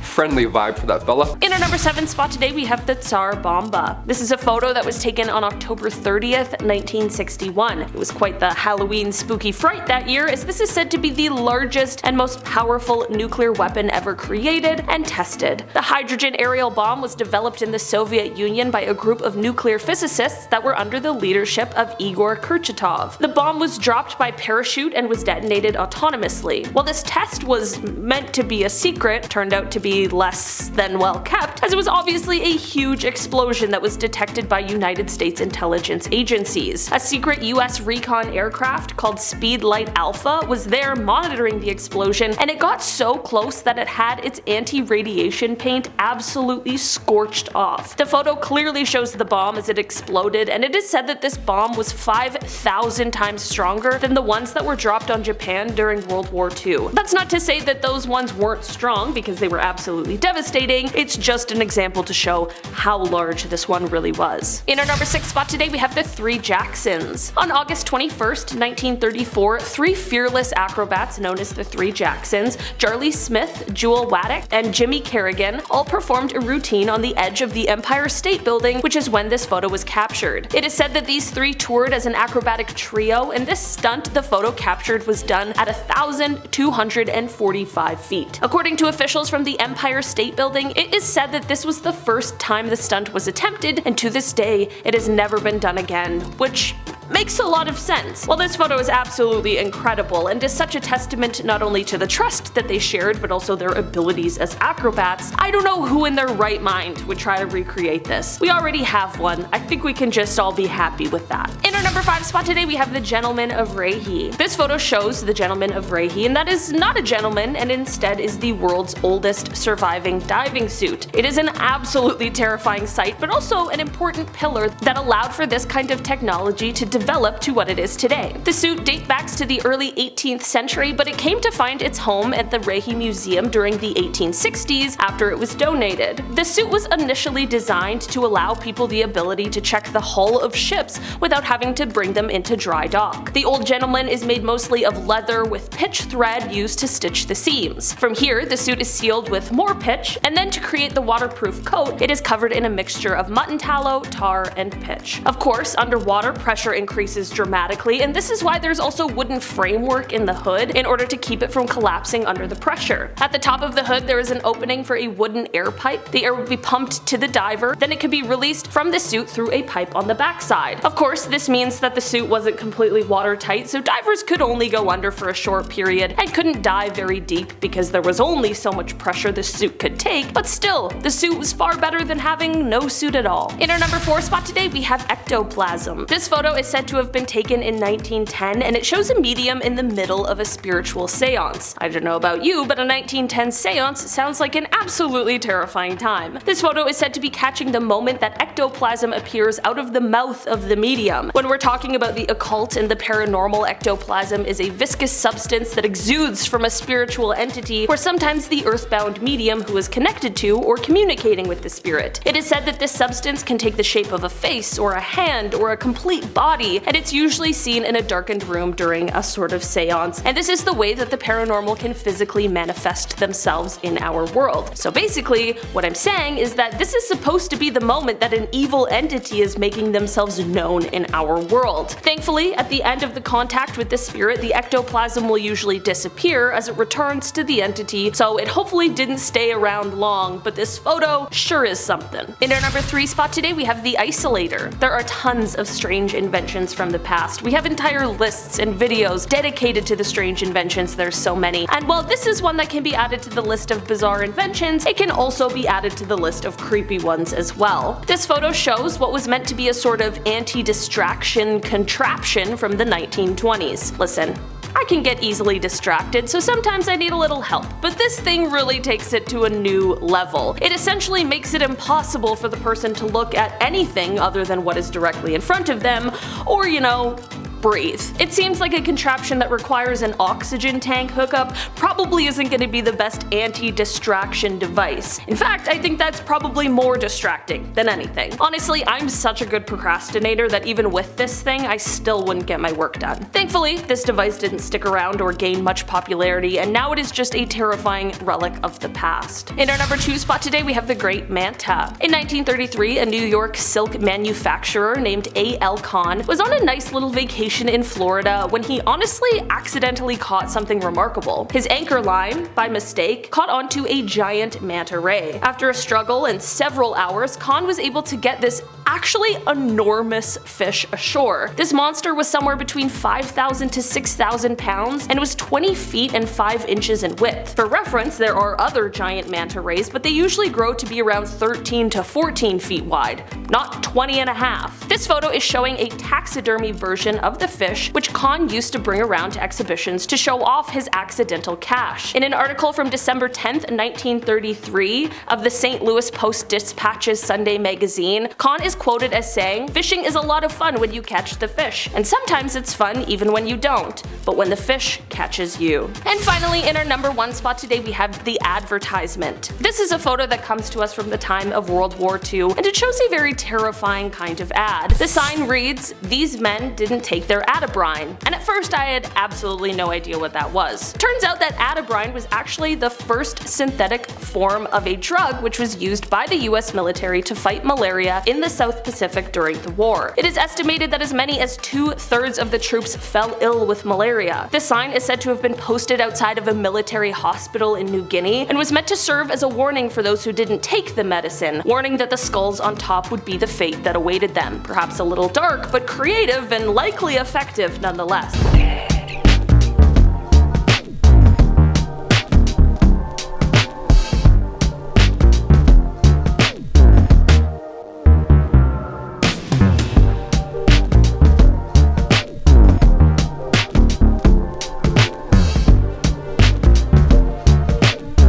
friendly vibe for that fella. In our number 7 spot today, we have the Tsar Bomba. This is a photo that was taken on October 30th, 1961. It was quite the Halloween spooky fright that year, as this is said to be the largest and most powerful nuclear weapon ever created and tested. The hydrogen aerial bomb was developed in the Soviet Union by a group of nuclear physicists that were under the leadership of Igor Kurchatov. The bomb was dropped by parachute and was detonated autonomously. While this test was meant to be a secret, it turned out to be less than well kept, as it was obviously a huge explosion that was detected by United States intelligence agencies. A secret US recon aircraft called Speedlight Alpha was there monitoring the explosion, and it got so close that it had its anti-radiation paint absolutely scorched off. The photo clearly shows the bomb as it exploded, and it is said that this bomb was 5,000 times stronger than the ones that were dropped on Japan during World War II. That's not to say that those ones weren't strong, because they were absolutely devastating. It's just an example to show how large this one really was. In our number 6 spot today, we have the 3 Jacksons. On August 21st, 1934, 3 fearless acrobats known as the 3 Jacksons, Charlie Smith, Jewel Waddick, and Jimmy Kerrigan, all performed a routine on the edge of the Empire State Building, which is when this photo was captured. It is said that these 3 toured as an acrobatic trio, and this stunt the photo captured was done at 1,245 feet. According to officials from the Empire State Building, it is said that this was the first time the stunt was attempted, and to this day, it has never been done again, which makes a lot of sense. While this photo is absolutely incredible and is such a testament not only to the trust that they shared but also their abilities as acrobats, I don't know who in their right mind would try to recreate this. We already have one. I think we can just all be happy with that. In our number 5 spot today, we have the Gentleman of Rahi. This photo shows the Gentleman of Rahi, and that is not a gentleman and instead is the world's oldest surviving diving suit. It is an absolutely terrifying sight, but also an important pillar that allowed for this kind of technology to develop to what it is today. The suit dates back to the early 18th century, but it came to find its home at the Rahi Museum during the 1860s after it was donated. The suit was initially designed to allow people the ability to check the hull of ships without having to bring them into dry dock. The Old Gentleman is made mostly of leather with pitch thread used to stitch the seams. From here, the suit is sealed with more pitch, and then to create the waterproof coat, it is covered in a mixture of mutton tallow, tar, and pitch. Of course, underwater pressure increases dramatically, and this is why there's also wooden framework in the hood in order to keep it from collapsing under the pressure. At the top of the hood, there is an opening for a wooden air pipe. The air would be pumped to the diver, then it could be released from the suit through a pipe on the backside. Of course, this means that the suit wasn't completely watertight, so divers could only go under for a short period and couldn't dive very deep because there was only so much pressure the suit could take, but still, the suit was far better than having no suit at all. In our number 4 spot today, we have ectoplasm. This photo is said said to have been taken in 1910, and it shows a medium in the middle of a spiritual seance. I don't know about you, but a 1910 seance sounds like an absolutely terrifying time. This photo is said to be catching the moment that ectoplasm appears out of the mouth of the medium. When we're talking about the occult and the paranormal, ectoplasm is a viscous substance that exudes from a spiritual entity, or sometimes the earthbound medium who is connected to or communicating with the spirit. It is said that this substance can take the shape of a face, or a hand, or a complete body, and it's usually seen in a darkened room during a sort of seance, and this is the way that the paranormal can physically manifest themselves in our world. So basically, what I'm saying is that this is supposed to be the moment that an evil entity is making themselves known in our world. Thankfully, at the end of the contact with the spirit, the ectoplasm will usually disappear as it returns to the entity, so it hopefully didn't stay around long, but this photo sure is something. In our number 3 spot today, we have the isolator. There are tons of strange inventions from the past. We have entire lists and videos dedicated to the strange inventions, there's so many. And while this is one that can be added to the list of bizarre inventions, it can also be added to the list of creepy ones as well. This photo shows what was meant to be a sort of anti-distraction contraption from the 1920s. Listen, I can get easily distracted, so sometimes I need a little help, but this thing really takes it to a new level. It essentially makes it impossible for the person to look at anything other than what is directly in front of them, or, you know, breathe. It seems like a contraption that requires an oxygen tank hookup probably isn't going to be the best anti-distraction device. In fact, I think that's probably more distracting than anything. Honestly, I'm such a good procrastinator that even with this thing, I still wouldn't get my work done. Thankfully, this device didn't stick around or gain much popularity, and now it is just a terrifying relic of the past. In our number 2 spot today, we have the Great Manta. In 1933, a New York silk manufacturer named A.L. Kahn was on a nice little vacation in Florida when he honestly accidentally caught something remarkable. His anchor line, by mistake, caught onto a giant manta ray. After a struggle and several hours, Kahn was able to get this actually enormous fish ashore. This monster was somewhere between 5,000 to 6,000 pounds and was 20 feet and 5 inches in width. For reference, there are other giant manta rays, but they usually grow to be around 13 to 14 feet wide, not 20 and a half. This photo is showing a taxidermy version of the fish, which Kahn used to bring around to exhibitions to show off his accidental catch. In an article from December 10th, 1933 of the St. Louis Post-Dispatch's Sunday magazine, Kahn is quoted as saying, "Fishing is a lot of fun when you catch the fish, and sometimes it's fun even when you don't, but when the fish catches you." And finally, in our number 1 spot today, we have the advertisement. This is a photo that comes to us from the time of World War II, and it shows a very terrifying kind of ad. The sign reads, "These men didn't take their Atabrine," and at first I had absolutely no idea what that was. Turns out that Atabrine was actually the first synthetic form of a drug which was used by the US military to fight malaria in the South Pacific during the war. It is estimated that as many as 2/3 of the troops fell ill with malaria. The sign is said to have been posted outside of a military hospital in New Guinea and was meant to serve as a warning for those who didn't take the medicine, warning that the skulls on top would be the fate that awaited them. Perhaps a little dark, but creative and likely effective nonetheless.